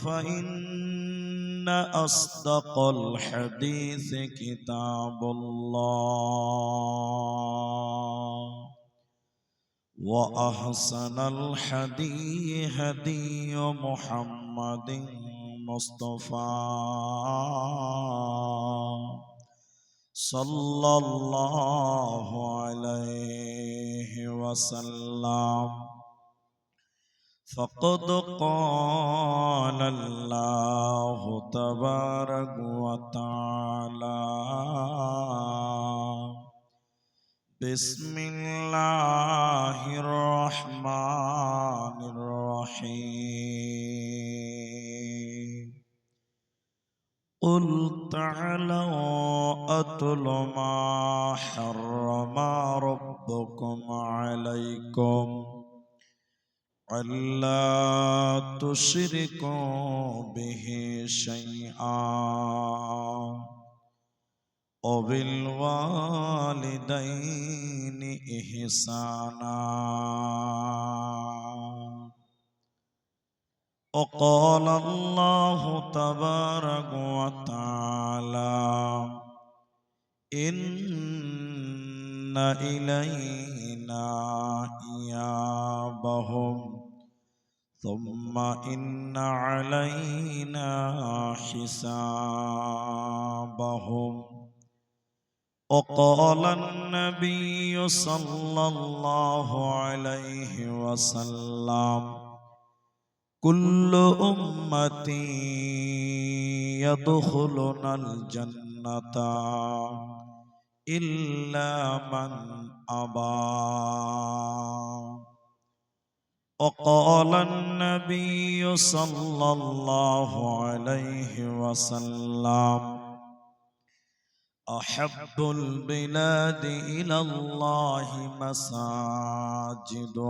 فإن أصدق الحديث كتاب الله وأحسن الحدي هدي محمد مصطفى صلى الله عليه وسلم فقد قال الله تبارك وتعالى بسم الله الرحمن الرحيم قل تعالوا أتل ما حرم ربكم عليكم ألا تشركوا به شيئا وبالوالدين إحسانا وقال الله تبارك وتعالى إن إلينا إيابهم ثم إن علينا حسابهم وقال النبي صلى الله عليه وسلم كل أمتي يدخلون الجنة إلا من أبى وقال النبي صلى الله عليه وسلم أحب البلاد إلى الله مساجدها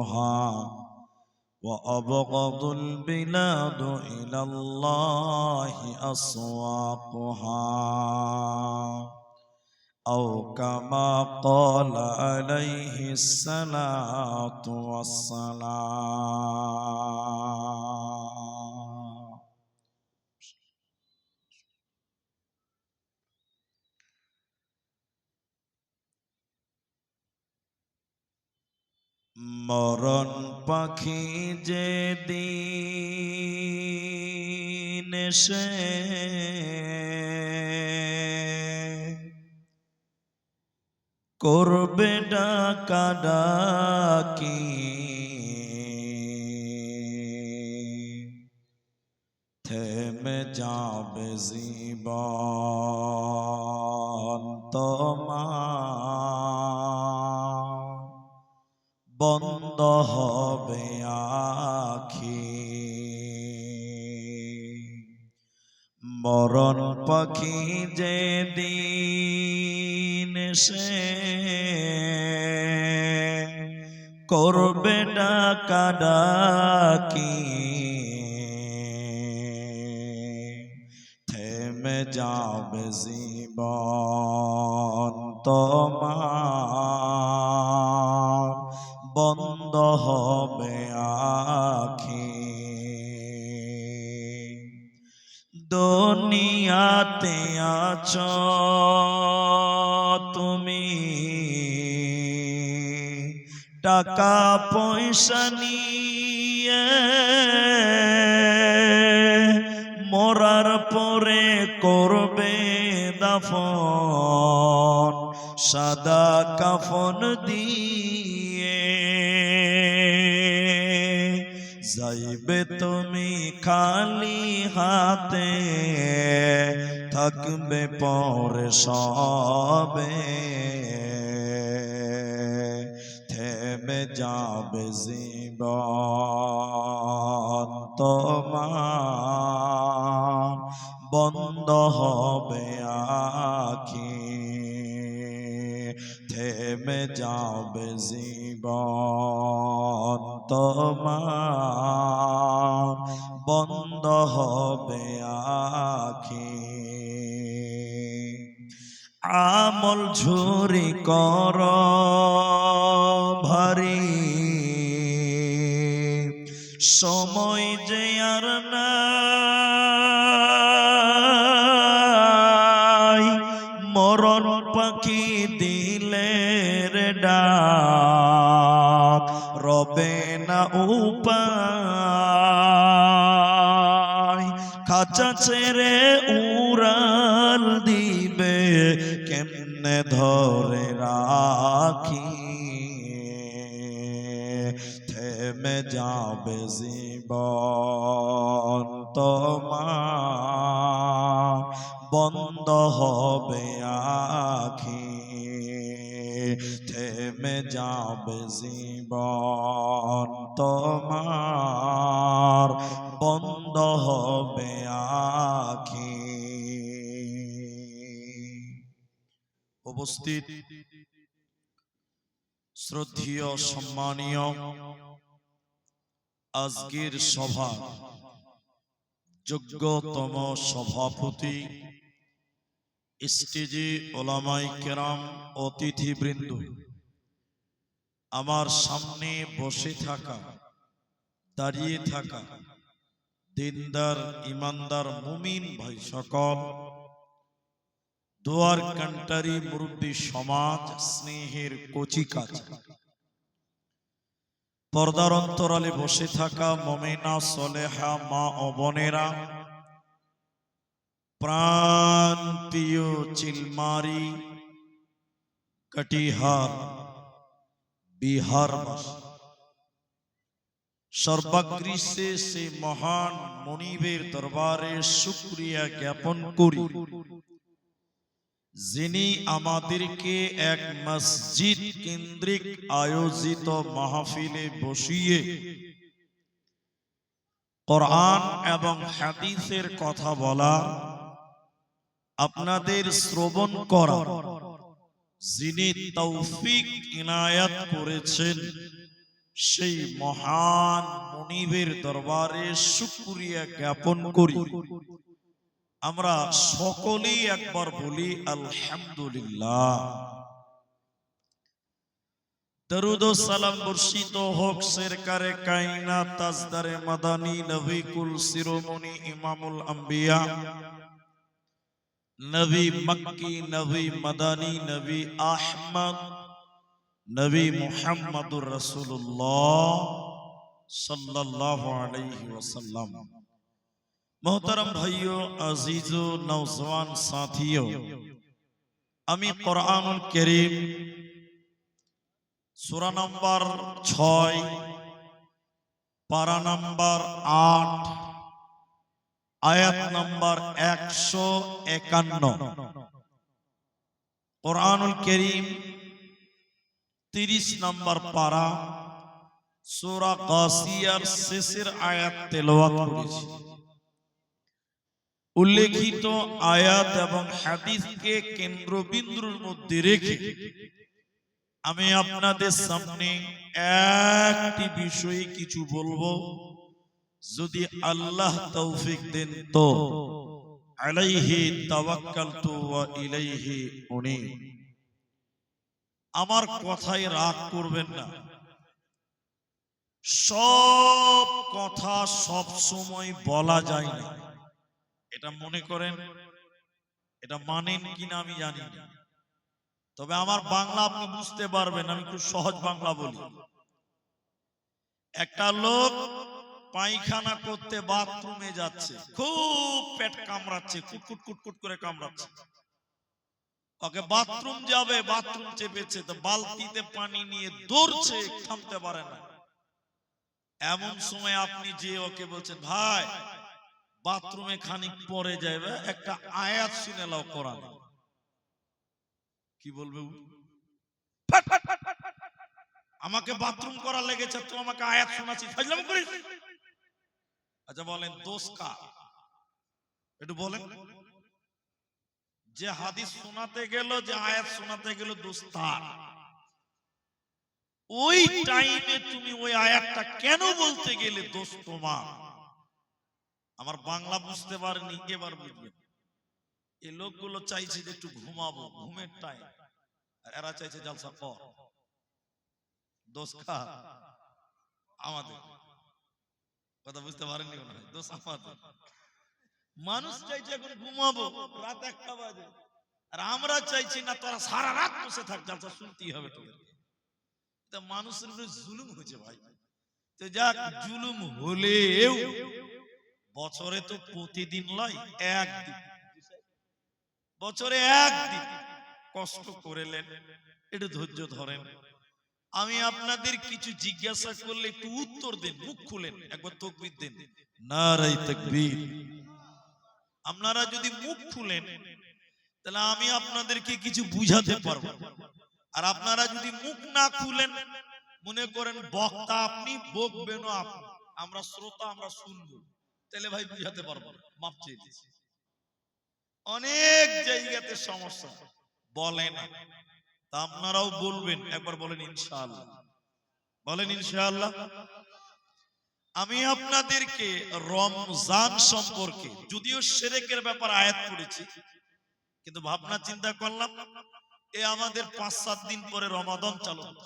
وأبغض البلاد إلى الله أسواقها أو كما قال عليه الصلاة والسلام মরণ পাখি যে দিন এসে করবে ডাকাডাকি থেমে যাবে জীবন তোমার বন্ধ হবে আখি মরণ পাখি যে দিন এসে করবে ডাকাডাকি থেমে যাবে জীবন তোমার বন্ধ হবে আখি দুনিয়াতে আছো তুমি টাকা পয়সা নিয়ে মরার পরে করবে দাফন সাদা কাফন দিয়ে যাইবে তুমি খালি হাতে থাকবে পরে সবে থেমে যাবে জীবন তোমার বন্ধ হবে আখি থেমে যাবে জীবন তোমার বন্ধ হবে আখি আমল ঝুরি কর ভারী সময় যে আর না খাঁচা ছেড়ে উড়াল দিবে কেমনে ধরে রাখি, থেমে যাবে জীবন তোমার, বন্ধ হবে আখি, থেমে যাবে জীবন তোমার, বন্ধ হবে আখি। উপস্থিত শ্রদ্ধেয় সম্মানীয় আজকের সভা যোগ্যতম সভাপতি, স্টেজে ওলামায়ে কেরাম, অতিথিবৃন্দ, আমার সামনে বসে থাকা, দাঁড়িয়ে থাকা দিনদার ইমানদার মুমিন ভাই সকল, দোয়ার কান্টারি মুরব্বী সমাজ, স্নেহের কচিকাঁচা, পর্দার অন্তরালে বসে থাকা মুমিনা সলেহা মা ও বোনেরা, প্রাণ প্রিয় চিলমারি কটিহার বিহারবাসী, সর্বাগ্রে সে মহান মনিবের দরবারে শুকরিয়া জ্ঞাপন করি যিনি আমাদেরকে এক মসজিদ কেন্দ্রিক আয়োজিত মাহফিলে বসিয়ে কোরআন এবং হাদিসের কথা বলা, আপনাদের শ্রবণ করা যিনি তৌফিক ইনায়াত করেছেন, সেই মহান মনিবের দরবারে শুকরিয়া জ্ঞাপন করি। আমরা সকলেই একবার বলি আলহামদুলিল্লাহ। দরুদ ও সালাম বর্ষিত হোক সরকারে কায়নাত তাজদারে মাদানী নবী কুল শিরোমণি ইমামুল আম্বিয়া, নবী মক্কি, নবী মাদানী, নবী আহমদ, নবী মুহাম্মদুর রাসূলুল্লাহ সাল্লাল্লাহু আলাইহি ওয়াসাল্লাম। मोहतरम भाइयों, अजीजों, नौजवान साथियों, আমি কোরআনুল কারীম সূরা নাম্বার 6, পারা নাম্বার 8, আয়াত নাম্বার 151, কোরআনুল কারীম 30 নাম্বার পারা সূরা গাসিয়ার শেষের আয়াত তেলাওয়াত করেছি। উল্লেখিত আয়াত এবং হাদিসকে কেন্দ্রবিন্দুর মধ্যে রেখে আমি আপনাদের সামনে একটি বিষয়ে কিছু বলবো, যদি আল্লাহ তৌফিক দেন তো। আলাইহি তাওয়াক্কালতু ওয়া ইলাইহি উনীব। আমার কথায় রাগ করবেন না, সব কথা সব সময় বলা যায় না, এটা মনে করেন, এটা মানেন কিনা আমি জানি না, তবে আমার বাংলা আপনি বুঝতে পারবেন, আমি খুব সহজ বাংলা বলি। একটা লোক পায়খানা করতে বাথরুমে যাচ্ছে, খুব পেট কামড়াচ্ছে, কুটকুট কুটকুট করে কামড়াচ্ছে, ওকে বাথরুম যাবে, বাথরুম চেপেছে, তো বালতিতে পানি নিয়ে দৌড়ছে, থামতে পারে না। এমন সময় আপনি যে ওকে বলছেন, ভাই বাথরুমে খানিক পরে যাবে, একটা আয়াত শুনে লাও কোরআন, কি বলবে? আমাকে বাথরুম করা লেগেছে, তো আমাকে আয়াত শোনাচ্ছিস, ফাজলামি করিস? আচ্ছা বলেন দোষ কার? একটু বলেন। যে হাদিস শোনাতে গেল, যে আয়াত শোনাতে গেল, দোষ তার। ওই টাইমে তুমি ওই আয়াতটা কেন বলতে গেলে, দোষ তোমার। আমার বাংলা বুঝতে পারেনি, এবার বুঝবে। এই লোকগুলো চাইছে যে একটু ঘুমাবো, ঘুমের টাইম, আর এরা চাইছে জলসা কর। দোষ কার? আমাদের। কথা বুঝতে পারেননি মনে হয়, দোষ আমাদের। মানুষ চাইছে এখন ঘুমাবো, রাত 1টা বাজে, আর আমরা চাইছি না তোরা সারা রাত বসে থাক, জলসা শুনতেই হবে তোদেরকে। তা মানুষের উপরে জুলুম হয়েছে ভাই। তো যাক, জুলুম হলেও বছরে তো প্রতিদিন লয়, একদিন, বছরে একদিন কষ্ট করেলেন, একটু ধৈর্য ধরেন। আমি আপনাদের কিছু জিজ্ঞাসা করলে একটু উত্তর দেন, মুখ খুলেন, একবার তাকবীর দেন, নারায়ে তাকবীর। আপনারা যদি মুখ খুলেন তাহলে আমি আপনাদেরকে কিছু বুঝাতে পারবো। আর আপনারা যদি মুখ না খুলেন, মনে করেন বক্তা আপনি, বকবেনও আপনি, আমরা শ্রোতা, আমরা শুনবো, তাহলে ভাই বুঝাতে পারবো না, মাপ চেয়ে দিচ্ছি। অনেক জায়গাতে সমস্যা বলে না, তা আপনারাও বলবেন, একবার বলেন ইনশাআল্লাহ, বলেন ইনশাআল্লাহ। আমি আপনাদেরকে রমজান সম্পর্কে, যদিও শিরকের ব্যাপার আয়াত পড়েছি, কিন্তু ভাবনা চিন্তা করলাম এ আমাদের 5-7 দিন পরে রমাদান চালু হবে,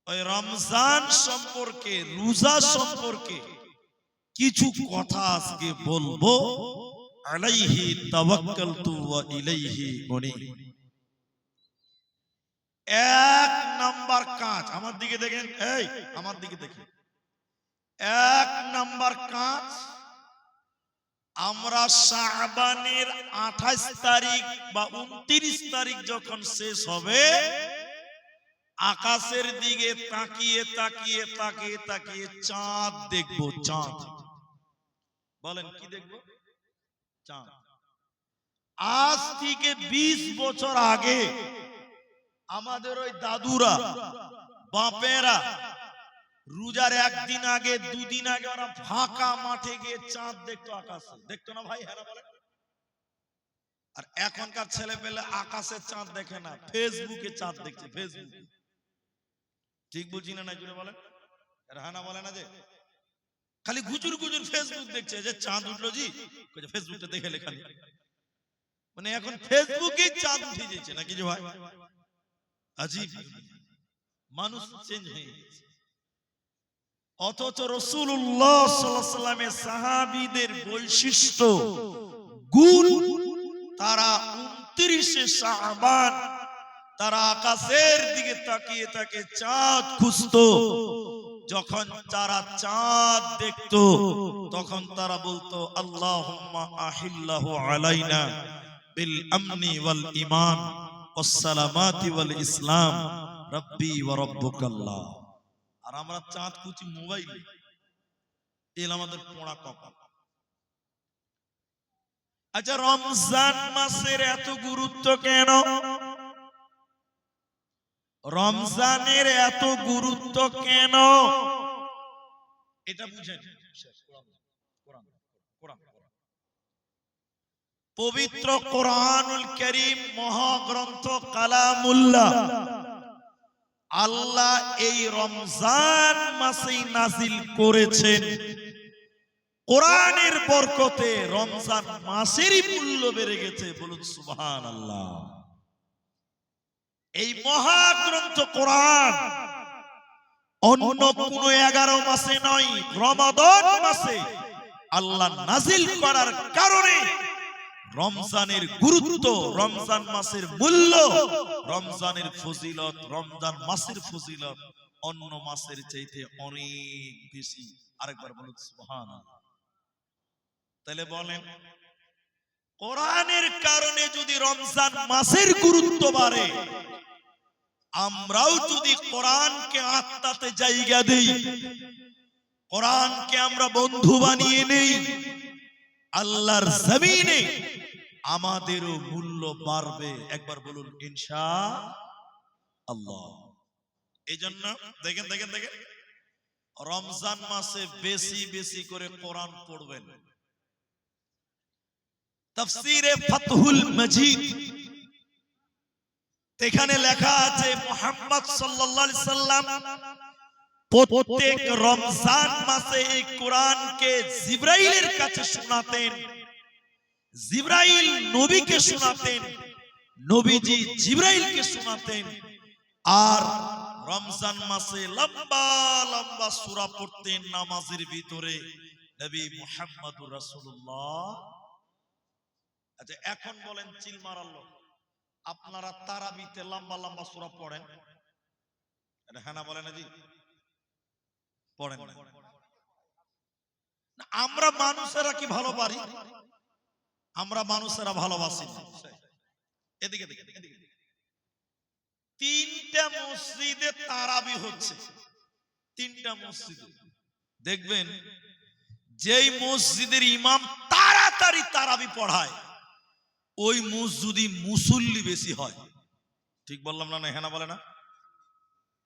ওই রমজান সম্পর্কে, রোজা সম্পর্কে কিছু কথা আজকে বলবো। আলাইহি তাওয়াক্কালতু ওয়া ইলাইহি উনীব। এক নাম্বার কাজ, আমার দিকে দেখেন, এই আমার দিকে দেখেন, এক নাম্বার কাজ, আমরা শাবানের 28 তারিখ বা 29 তারিখ যখন শেষ হবে, আকাশের দিকে তাকিয়ে তাকিয়ে তাকিয়ে তাকিয়ে চাঁদ দেখবো, চাঁদ। বলেন কি দেখবো? চাঁদ। আজ থেকে 20 বছর আগে আমাদের ওই দাদুরা, বাপেরা রোজার একদিন আগে, দুদিন আগে ওরা ফাঁকা মাঠে গিয়ে চাঁদ দেখতো, আকাশে দেখতো না ভাই? হ্যাঁ বলে। আর এখনকার ছেলে পেলে আকাশে চাঁদ দেখে না, ফেসবুকে চাঁদ দেখছে, ফেসবুকে। ঠিক বলছি না? জুড়ে বলেন, হ্যাঁ না বলে না? যে খালি গুজুর গুজুর ফেসবুক দেখছে, যে চাঁদ উঠলো জি, ফেসবুকটা দেখে লেখা, মানে এখন ফেসবুকে চাঁদ উঠে যাচ্ছে নাকি যে ভাই? আজীব মানুষ চেঞ্জ হয়ে গেছে। অথচ রাসূলুল্লাহ সাল্লাল্লাহু আলাইহি ওয়াসাল্লামের সাহাবীদের বৈশিষ্ট্য, গুণ, তারা 29শে শাবান তারা আকাশের দিকে তাকিয়ে তাকিয়ে চাঁদ খুঁজতো। যখন তারা চাঁদ দেখতো তখন তারা বলতো, আল্লাহুম্মা আহিল্লাহু আলাইনা বিল আমনি ওয়াল ঈমান ওয়াস সালামাতি ওয়াল ইসলাম রাব্বি ওয়া রাব্বুকাল্লাহ। আর আমরা চাঁদ খুঁজি মোবাইলে, এল আমাদের পোড়া কপাল। আচ্ছা, রমজান মাসের এত গুরুত্ব কেন? রমজানের এত গুরুত্ব কেন এটা বুঝেন। পবিত্র কোরআনুল কারীম মহাগ্রন্থ কালামুল্লাহ আল্লাহ এই রমজান মাসেই নাজিল করেছেন। কোরআনের বরকতে রমজান মাসেরই মূল্য বেড়ে গেছে, বলুন সুবহানাল্লাহ। এই মহাগ্রন্থ কোরআন অন্য কোন 11 মাসে নয়, রমাদান মাসে আল্লাহ নাজিল করার কারণে রমজানের গুরুত্ব, রমজান মাসের মূল্য, রমজানের ফজিলত, রমজান মাসের ফজিলত অন্য মাসের চাইতে অনেক বেশি। আরেকবার বলুন সুবহানাল্লাহ। তাহলে বলেন, কোরআনের কারণে যদি রমজান মাসের গুরুত্ব বাড়ে, আমরাও যদি কোরআনকে আত্মাতে জায়গা দেই, কোরআনকে আমরা বন্ধু বানিয়ে নেই, আল্লাহর জমিনে আমাদেরও মূল্য বাড়বে। একবার বলুন ইনশাআল্লাহ। এই জন্য দেখেন দেখেন দেখেন, রমজান মাসে বেশি বেশি করে কোরআন পড়বেন। তাফসীরে ফাতহুল মজিদ, এখানে লেখা আছে মুহাম্মদ সাল্লাল্লাহু আলাইহি সাল্লাম প্রত্যেক রমজান মাসে এই কোরআনকে জিবরাইলের কাছে শোনাতেন। জিবরাইল নবীকে শোনাতেন, নবীজি জিবরাইলকে শোনাতেন। আর রমজান মাসে লম্বা লম্বা সূরা পড়তেন নামাজের ভিতরে নবী মুহাম্মদুর রাসূলুল্লাহ। আচ্ছা এখন বলেন, চিল মারাল্লো, আপনারা তারাবিতে লম্বা লম্বা সূরা পড়েন? হ্যাঁ না বলেন না জি? পড়েন না? আমরা মানুষেরা কি ভালো পারি? আমরা মানুষেরা ভালোবাসি না। এদিকে দেখেন, এদিকে তিনটা মসজিদে তারাবি হচ্ছে, তিনটা মসজিদে দেখবেন যেই মসজিদের ইমাম তাড়াতাড়ি তারাবি পড়ায় ওই মসজিদে মুসল্লি বেশি হয়। ঠিক বললাম না? হ্যাঁ না বলে না?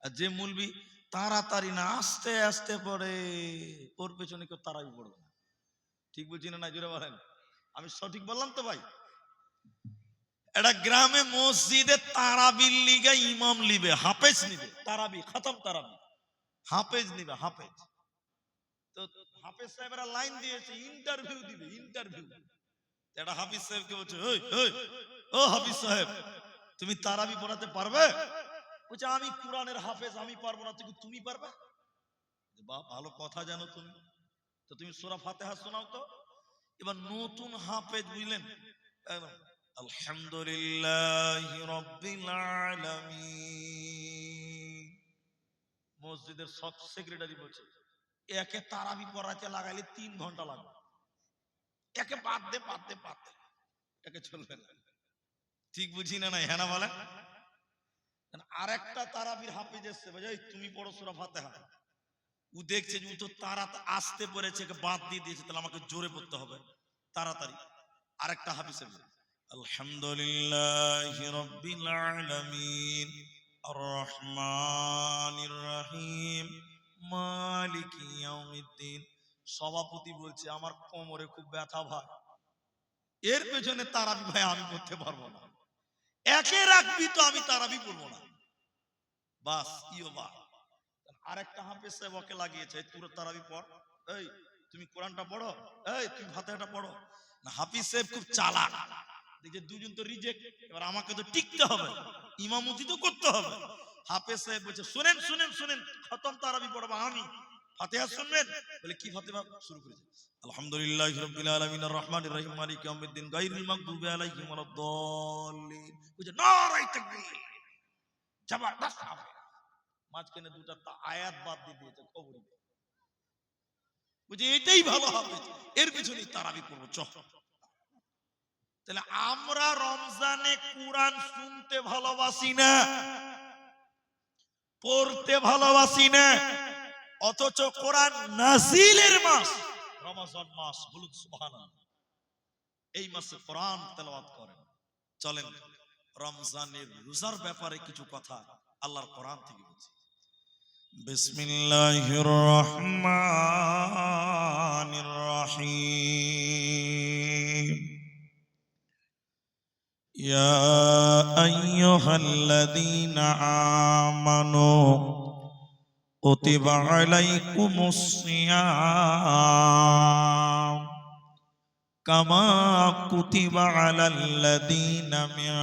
আর যে মুলবি তাড়াতাড়ি না আস্তে আস্তে পড়ে ওর পেছনে কেউ তারাবি পড়বে না। ঠিক বলছি না? জোরে বলেন। আমি সঠিক বললাম তো ভাই? এটা গ্রামে মসজিদে তারাবির লিগে ইমাম লিবে, হাফেজ নিবে, তারাবি খতম, তারাবি হাফেজ নিবে, হাফেজ। তো হাফেজ সাহেবরা লাইন দিয়েছে, ইন্টারভিউ দিবে, ইন্টারভিউ। এটা হাফিজ সাহেবকে বলছে, ওই ওই ও হাফিজ সাহেব, তুমি তারাবি পড়াতে পারবে? বলছে আমি কোরআনের হাফেজ, আমি পারবো না। তুমি পারবে? বাহ, ভালো কথা জানো তুমি, তো তুমি সূরা ফাতিহা শোনাও তো। এবার নতুন হাফেজ বুঝলেন, আলহামদুলিল্লাহি রাব্বিল আলামিন। মসজিদের সব সেক্রেটারি বলছে একে তারাবি পড়াতে লাগাইলে 3 ঘন্টা লাগবে, একে বাদ দে, বাদ দে, বাদ দে, একে চলবে না। ঠিক বুঝি না? হ্যাঁ না বলেন? আর একটা তারাবির হাফেজ এসছে, বলে তুমি পড়ো সূরা ফাতিহা। ও দেখছে যে ও তো তারা আসতে পড়েছে, বাদ দিয়ে দিয়েছে, তাহলে আমাকে জোরে পড়তে হবে তাড়াতাড়ি। আরেকটা হাফেজ আলহামদুলিল্লাহি রাব্বিল আলামিন আর রহমানির রহিম মালিকি ইয়াউমিদ্দিন। সভাপতি বলছে আমার কোমরে খুব ব্যথা ভাই, এর পেছনে তারাবি ভাই আমি পড়তে পারবো না, একে রাখবি তো আমি তারাবি পড়বো না। বাস ইও বা। আরেকটা হাফেজ সাহেব ওকে লাগিয়েছে, তুই তারাবি পড়, এই তুমি কোরআনটা পড়ো, এই তুমি ফাতিহাটা পড়ো না। হাফিজ সাহেব খুব চালাক, দেখে দুজন তো রিজেক্ট, এবার আমাকে তো টিকতে হবে, ইমামতি তো করতে হবে। হাফেজ সাহেব বলছে শুনেন শুনেন শুনেন, খতম তারাবি পড়বো আমি, ফাতিহা শুনবেন? বলে কি ফাতিহা? শুরু করেছে আলহামদুলিল্লাহি রাব্বিল আলামিন আর রহমানির রহিম মালিকি ইয়াউমিদ্দিন গায়রিল মাগদুবি আলাইহিম ওয়ালাদ-দাল্লিন। বুঝে নারায়ে তাকবীর, জবরদস্ত হবে। মাঝখানে দুটা আয়াত বাদ দিয়ে দিয়েছে, খবর বুঝে এটাই ভালো হবে, এর পিছনেই তারাবি পড়বো। চ তাহলে আমরা রমজানে কোরআন শুনতে ভালোবাসি না, পড়তে ভালোবাসি না, অথচ কোরআন নাজিলের মাস রমজান মাস, বলুন সুবহানাল্লাহ। এই মাসে কোরআন তেলাওয়াত করেন। চলেন রমজানের রোজার ব্যাপারে কিছু কথা আল্লাহর কোরআন থেকে বলছি। বিসমিল্লাহির রহমানির রহিম। ইয়া আইয়ুহাল্লাযীনা আমানু কুতিবা আলাইকুমুস সিয়াম কামা কুতিবা আলাল্লাযীনা মিন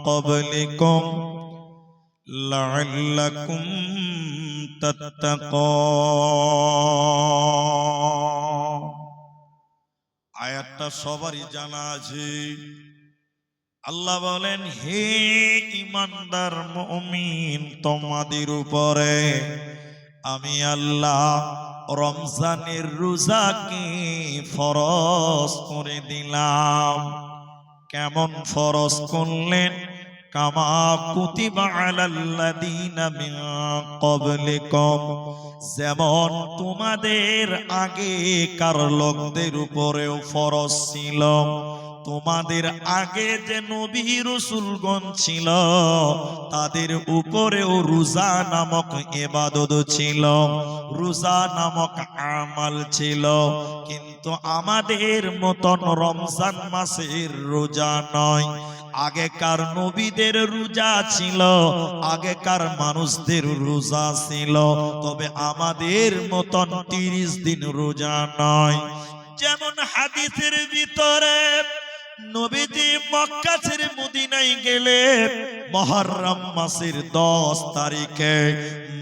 ক্বাবলিকুম লাআল্লাকুম তাত্তাকুন। আয়াতটা সবারই জানা আছে। আল্লাহ বলেন, হে ঈমানদার মুমিন, তোমাদের উপরে আমি আল্লাহ রমজানের রোজাকে ফরজ করে দিলাম। কেমন ফরজ করলেন? কামা কুতিবা আলাল্লাযীনা মিন ক্বাবলিকুম, যেমন তোমাদের আগেকার লোকদের উপরেও ফরজ ছিল। তোমাদের আগে যে নবী রাসূলগণ ছিল তাদের উপরেও রোজা নামক ইবাদত ছিল, রোজা নামক আমাল ছিল। কিন্তু আমাদের মতন রমজান মাসের রোজা নয়। আগেকার নবীদের রোজা ছিল, আগেকার মানুষদের রোজা ছিল, তবে আমাদের মতন 30 দিন রোজা নয়। যেমন হাদিসের ভিতরে নবীজি মক্কা ছেড়ে মদিনায় গেলেন মুহররম মাসের 10 তারিখে।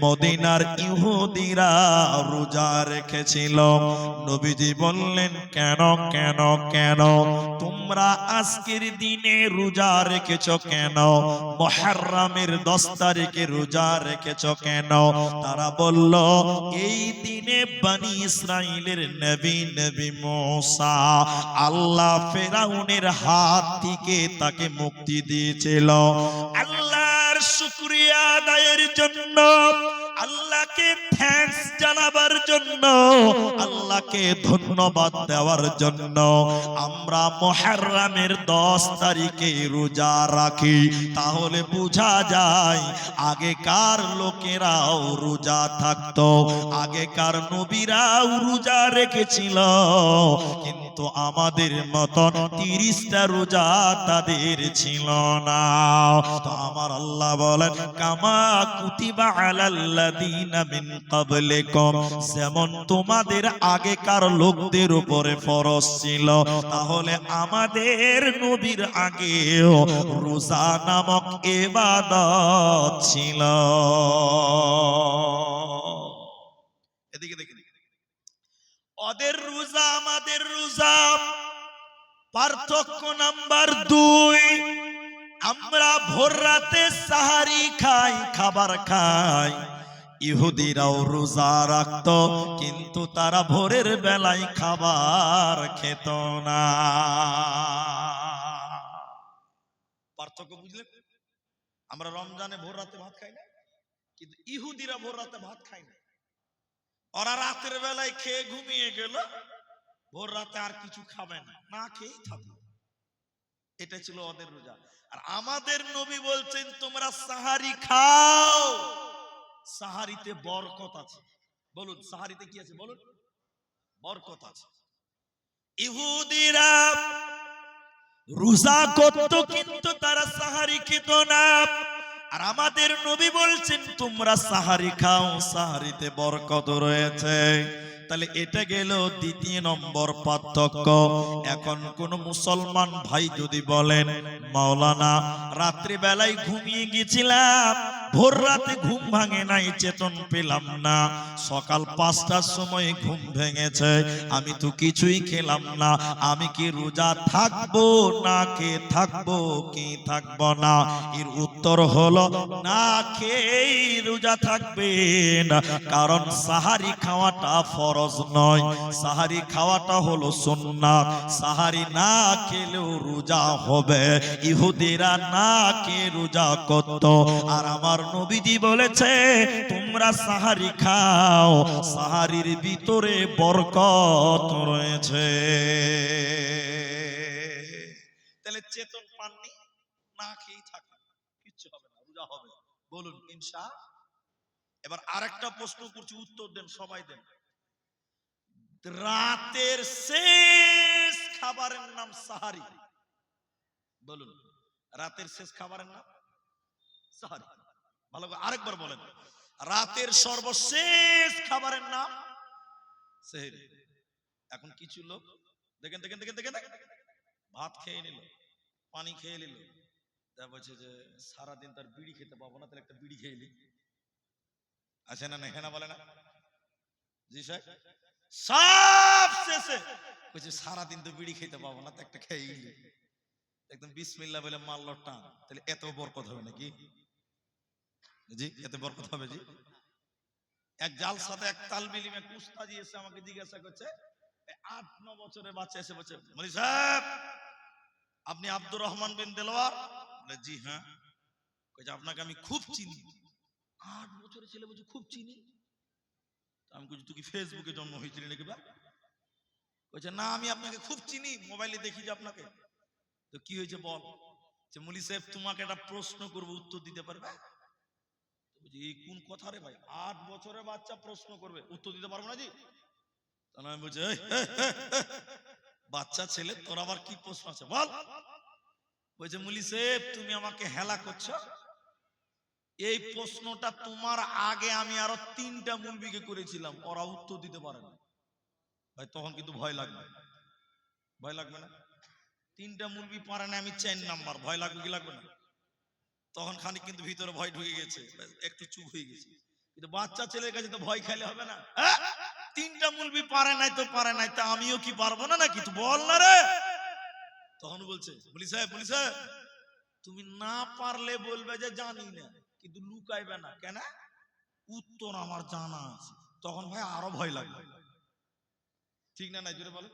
মদিনার ইহুদিরা রোজা রেখেছিল। নবীজি বললেন, কেন কেন কেন তোমরা আজকের দিনে রোজা রেখেছ কেন? মুহররমের 10 তারিখে রোজা রেখেছ কেন? তারা বলল, এই দিনে বনি ইসরাইলের নবী মুসা আল্লাহ ফেরাউনের হাত থেকে তাকে মুক্তি দিয়েছিল। আল্লাহর শুকরিয়া আদায়ের জন্য, আল্লাহকে থ্যাঙ্কস জানাবার জন্য, আল্লাহকে ধন্যবাদ দেওয়ার জন্য আমরা মুহররমের 10 তারিখে রোজা রাখি। তাহলে বোঝা যায় আগেকার লোকেরাও রোজা থাকতো, আগেকার নবীরাও রোজা রেখেছিল, কিন্তু আমাদের মতন 30টা রোজা তাদের ছিল না। তো আমার আল্লাহ বলেন, কামা কুতিবা আলাল্লাযীনা মিন ক্বাবলিকুম, যেমন তোমাদের আগেকার লোকদের উপরে ফরজ ছিল, তাহলে আমাদের নবীর আগেও রোজা নামক ইবাদত ছিল। এদিকে দেখেন, ওদের রোজা আমাদের রোজা। পার্থক্য নাম্বার 2, আমরা ভোর রাতে সাহারি খাই, খাবার খাই। ইহুদিরাও রোজা রাখতো, কিন্তু তারা ভোরের বেলায় খাবার খেত না। পার্থক্য বুঝলেন? আমরা রমজানে ভোর রাতে ভাত খাই না, কিন্তু ইহুদিরা ভোর রাতে ভাত খায় না। ওরা রাতের বেলায় খেয়ে ঘুমিয়ে গেল, ভোর রাতে আর কিছু খাবে না, না খেয়েই থাকবে। এটা ছিল ওদের রোজা। আর আমাদের নবী বলছেন, তোমরা সাহারি খাও, সাহারিতে বরকত আছে। বলুন, সাহারিতে কি আছে? বলুন, বরকত আছে। ইহুদিরা রোজা করত, কিন্তু তারা সাহারি খেত না। আর আমাদের নবী বলছেন, তোমরা সাহারি খাও, সাহারিতে বরকত রয়েছে। তাহলে এটা গেল 2 নম্বর পার্থক্য। এখন কোন মুসলমান ভাই যদি বলেন, মাওলানা রাত্রি বেলায় ঘুমিয়ে গেছিলাম, ভোর রাতে ঘুম ভাঙে নাই, চেতন পেলাম না, সকাল 5টার সময় ঘুম ভেঙেছে, আমি তো কিছুই খেলাম না, আমি কি রোজা থাকবো না খেয়ে থাকবো কি থাকবো না? এর উত্তর হলো, না খেয়েই রোজা থাকবেন। কারণ সাহারি খাওয়াটা ফরজ নয়, সাহারি খাওয়াটা হলো সুন্নাত। সাহারি না খেলেও রোজা হবে। ইহুদিরা না খেয়ে রোজা করত, আর আমার নবীজি বলেছে, তোমরা সাহারি খাও, সাহারির ভিতরে বরকত রয়েছে। তাহলে চেতন পাননি, না খেয়েই থাকবে, কিচ্ছু হবে না, রোজা হবে। বলুন ইনশাআল্লাহ। এবার আরেকটা প্রশ্ন করছি, উত্তর দেন, সবাই দেন। রাতের শেষ খাবারের নাম সাহারি। বলুন, রাতের শেষ খাবারের নাম সাহারি। ভালো করে আরেকবার বলেন, রাতের সর্বশেষ খাবারের নাম সেহরি। এখন কিছু লোক দেখেন দেখেন দেখেন দেখেন ভাত খেয়ে নিল, পানি খেয়ে নিল, যা বলছে যে সারাদিন তার বিড়ি খেতে পাবো না, তাহলে একটা বিড়ি খেয়ে নি। আছে না? হ্যাঁ না বলে না? জি স্যার। সব শেষে বলছে সারাদিন তো বিড়ি খেতে পাবো না, তো একটা খেয়ে নিল। একদম বিসমিল্লাহ বলে মারল টান। তাহলে এত বরকত হবে নাকি? জি, এত বরকত হবে? জি। এক জালসাতে এক তালবে ইলমে এক উস্তাদি এসে আমাকে জিজ্ঞাসা করছে, 8-9 বছরের বাচ্চা এসে বলছে, মৌলভী সাহেব আপনি আব্দুর রহমান বিন দেলোয়ার? বলে জি হ্যাঁ। কইছে আপনাকে আমি খুব চিনি। 8 বছরের ছেলে বলছে খুব চিনি। আমি কইছি তুই কি ফেসবুকে জন্ম হয়েছিলি নাকি বা? কইছে না, আমি আপনাকে খুব চিনি, মোবাইলে দেখি যে আপনাকে। তো কি হয়েছে বল? যে মৌলভী সাহেব তোমাকে একটা প্রশ্ন করবো, উত্তর দিতে পারবে? এই কোন কথা রে ভাই, 8 বছরের বাচ্চা প্রশ্ন করবে, উত্তর দিতে পারবো না জি? তাহলে আমি বলছি, বাচ্চা ছেলে তোর আবার কি প্রশ্ন আছে বল? বলছে মৌলভী সাহেব তুমি আমাকে হেলা করছো, এই প্রশ্নটা তোমার আগে আমি আরো 3টা মুলবিকে করেছিলাম, ওরা উত্তর দিতে পারে না। ভাই তখন কিন্তু ভয় লাগবে, ভয় লাগবে না? 3টা মুলবি পারে না, আমি 4 নাম্বার, ভয় লাগবে কি লাগবে না? তখন খানিক কিন্তু ভিতরে ভয় ঢুকে গেছে, একটু চুপ হয়ে গেছে। কিন্তু বাচ্চা ছেলের কাছে তো ভয় খাইলে হবে না। হ্যাঁ, তিনটা মুলবি পারে নাই তো পারে নাই, তা আমিও কি পারবো না নাকি? তুই বল না রে। তখন বলছে পুলিশ সাহেব, পুলিশ সাহেব, তুমি না পারলে বলবে যে জানি না, কিন্তু লুকাইবে না। কেন? উত্তর আমার জানা আছে। তখন ভাই আরো ভয় লাগবে, ঠিক না? নাই জোরে বলে।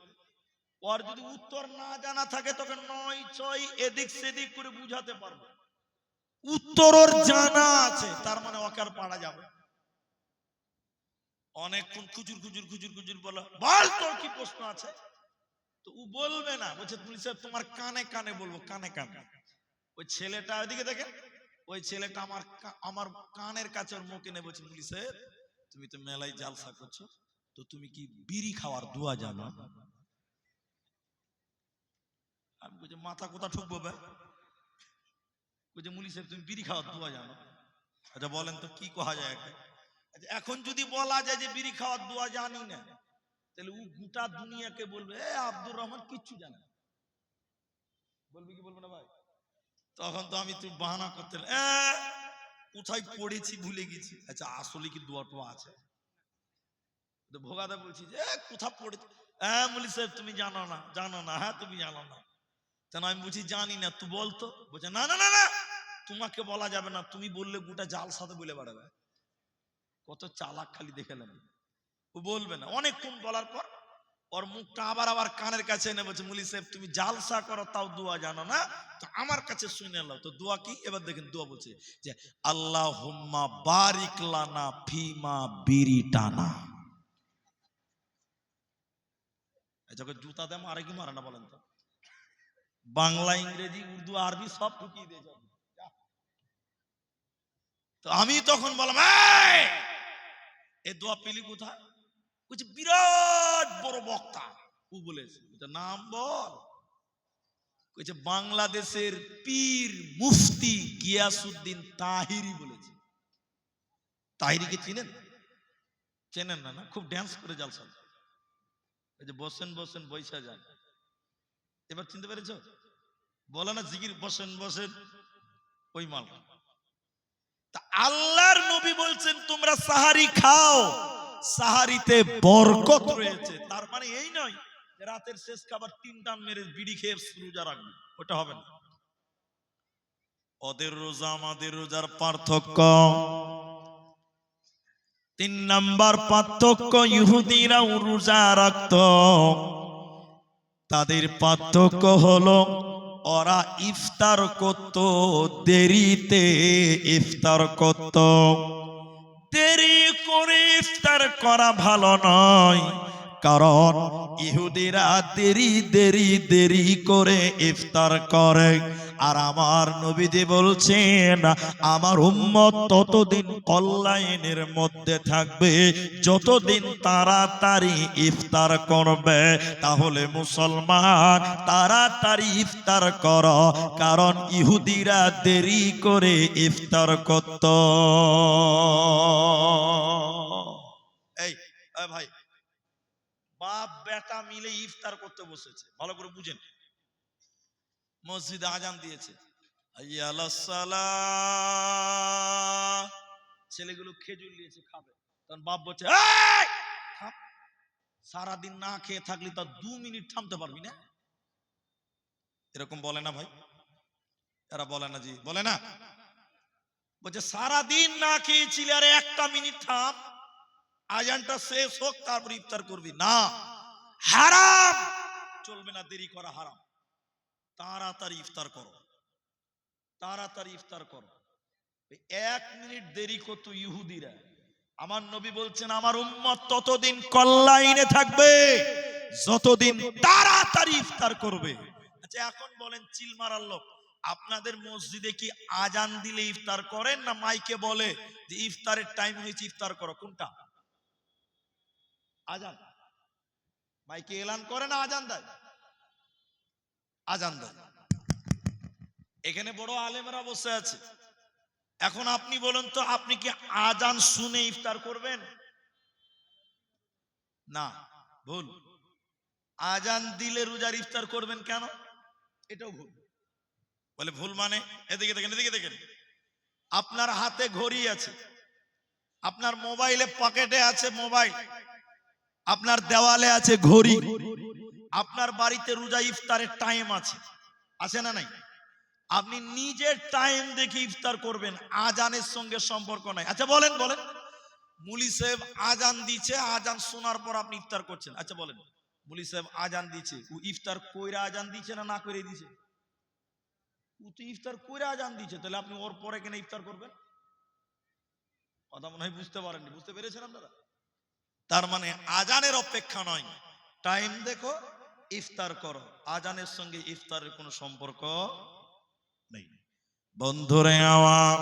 ওর যদি উত্তর না জানা থাকে তখন নয় ছয় এদিক সেদিক করে বুঝাতে পারবে। উত্তর ওর জানা আছে, তার মানে ওকে আর পারা যাবে। অনেকক্ষণ খুচুর খুচুর খুচুর খুচুর বলো, বল তোর কি প্রশ্ন আছে? তো ও বলবে না। বলছে পুলিশ সাহেব তোমার কানে কানে বলবো, কানে কানে। ওই ছেলেটা ওইদিকে দেখেন, ওই ছেলেটা আমার কানের কাছে ওর মুখে নেই। বলছে পুলিশ সাহেব তুমি তো মেলায় জালসা করছো, তো তুমি কি বিড়ি খাওয়ার দোয়া জানো? আমি বলছি মাথা কোথা ঠুকবো বে? বলছে মুলি সাহেব তুমি বিড়ি খাওয়ার দোয়া জানো? আচ্ছা বলেন তো কি করা যায়? আচ্ছা এখন যদি বলা যায় যে বিড়ি খাওয়ার দোয়া জানি না, তাহলে ও গোটা দুনিয়াকে বলবে এ আব্দুর রহমান কিচ্ছু জানে না। বলবি কি বলবো না ভাই? তখন তো আমি তুই বাহানা করতে কোথায় পড়েছি ভুলে গেছি। আচ্ছা আসলে কি দোয়া টোয়া আছে? ভোগাদা বলছি যে কোথা পড়েছি। হ্যাঁ মুলি সাহেব তুমি জানো না, জানো না, হ্যাঁ তুমি জানো না। কেন? আমি বলছি জানি না, তুই বলতো। বলছে না না না না, তোমাকে বলা যাবে না, তুমি বললে গোটা জাল সাথে বলে বেড়াবে। কত চালাক খালি দেখে নেন। ও বলবে না। অনেকক্ষণ বলার পর ওর মুখটা আবার আবার কানের কাছে এনে বলছে মুলি সাহেব তুমি জালসা করো তাও দোয়া জানো না, তো আমার কাছে শুনে নাও তো দোয়া কি। এবার দেখেন দোয়া বলছে যে আল্লাহুম্মা বারিক লানা ফিমা বিরিটানা। যখন জুতা দেম আরে কি মারে না বলেন তো? বাংলা ইংরেজি উর্দু আরবি সব ঢুকিয়ে দিয়ে যাবে। তো আমি তখন বললাম এই দোয়া পেলি কোথায়? বলছে বিরাট বড় বক্তা ও বলেছে। নাম বল। কইছে বাংলাদেশের পীর মুফতি গিয়াসউদ্দিন তাহিরি বলেছে। তাহিরিকে চিনেন? চেনেন না? না, খুব ড্যান্স করে জালসা। এই যে বসেন বসেন বৈশা যান, এবার চিনতে পেরেছো? বলে না জিকির বসেন বসেন, ওই মাল। তা আল্লাহর নবী বলছেন তোমরা সাহারি খাও, সাহারিতে বরকত রয়েছে। তার মানে এই নয় যে রাতের শেষ খাবার 3 টান মেরে বিড়ি খেয়ে রোজা রাখবে, ওটা হবে না। ওদের রোজা আমাদের রোজার পার্থক্য 3 নাম্বার পার্থক্য, ইহুদিরাও রোজা রাখত, তাদের পার্থক্য হলো ওরা ইফতার করত দেরিতে, ইফতার করত দেরি করে। ইফতার করা ভালো নয়, কারণ ইহুদিরা দেরি দেরি দেরি করে ইফতার করে। আর আমার নবীজি বলছেন আমার উম্মত ততদিন কল্যাণের মধ্যে থাকবে যতদিন তাড়াতাড়ি ইফতার করবে। তাহলে মুসলমান তাড়াতাড়ি ইফতার করো, কারণ ইহুদিরা দেরি করে ইফতার করত। এই ভাই, বাপ বেটা মিলে ইফতার করতে বসেছে, ভালো করে বুঝেন। মসজিদে আজান দিয়েছে, ছেলেগুলো খেজুর নিয়েছে খাবে, তখন বাপ বলছে সারাদিন না খেয়ে থাকলি তা 2 মিনিট থামতে পারবি না? এরকম বলে না ভাই? এরা বলে না? জি বলে না? বলছে সারাদিন না খেয়েছিলি, আরে 1টা মিনিট থাম, আজানটা শেষ হোক তারপর ইফতার করবি না। হারাম, চলবে না, দেরি করা হারাম। তাড়াতাড়ি ইফতার করো, তাড়াতাড়ি ইফতার করো। 1 মিনিট দেরি করতো ইহুদিরা। আমার নবী বলছেন আমার উম্মত ততদিন কল্যাণে থাকবে যতদিন তাড়াতাড়ি ইফতার করবে। আচ্ছা এখন বলেন চিল মারার লোক, আপনাদের মসজিদে কি আজান দিলে ইফতার করেন না মাইকে বলে যে ইফতারের টাইম হয়েছে ইফতার করো? কোনটা? আজান। মাইকে এলান করে না আজান দেয়? আজান দেয়। এখানে বড় আলেমরা বসে আছে। এখন আপনি বলেন তো, আপনি কি আজান শুনে ইফতার করবেন? না, ভুল। আজান দিলে রোজার ইফতার করবেন কেন? এটাও ভুল। বলে ভুল মানে? এদিকে দেখেন, এদিকে দেখেন, আপনার হাতে ঘড়ি আছে, আপনার মোবাইলে পকেটে আছে মোবাইল, আপনার দেওয়ালে আছে ঘড়ি, আপনার বাড়িতে রোজা ইফতারের টাইম আছে, আছে না নাই? আপনি নিজের টাইম দেখে ইফতার করবেন, আজানের সঙ্গে সম্পর্ক নাই। আচ্ছা বলেন বলেন, মুলি সাহেব আজান দিচ্ছে, আজান শোনার পর আপনি ইফতার করছেন, আচ্ছা বলেন মুলি সাহেব আজান দিচ্ছে, ও ইফতার কইরা আজান দিচ্ছে না না করে দিছে? ও তো ইফতার কইরা আজান দিচ্ছে, তাহলে আপনি ওর পরে কেন ইফতার করবেন? কথা মনে হয় বুঝতে পারেননি, বুঝতে পেরেছেন আপনারা? তার মানে আজানের অপেক্ষা নয়, টাইম দেখো ইফতার করো, আজানের সঙ্গে ইফতারের কোনো সম্পর্ক নেই। বন্ধুরে আমার,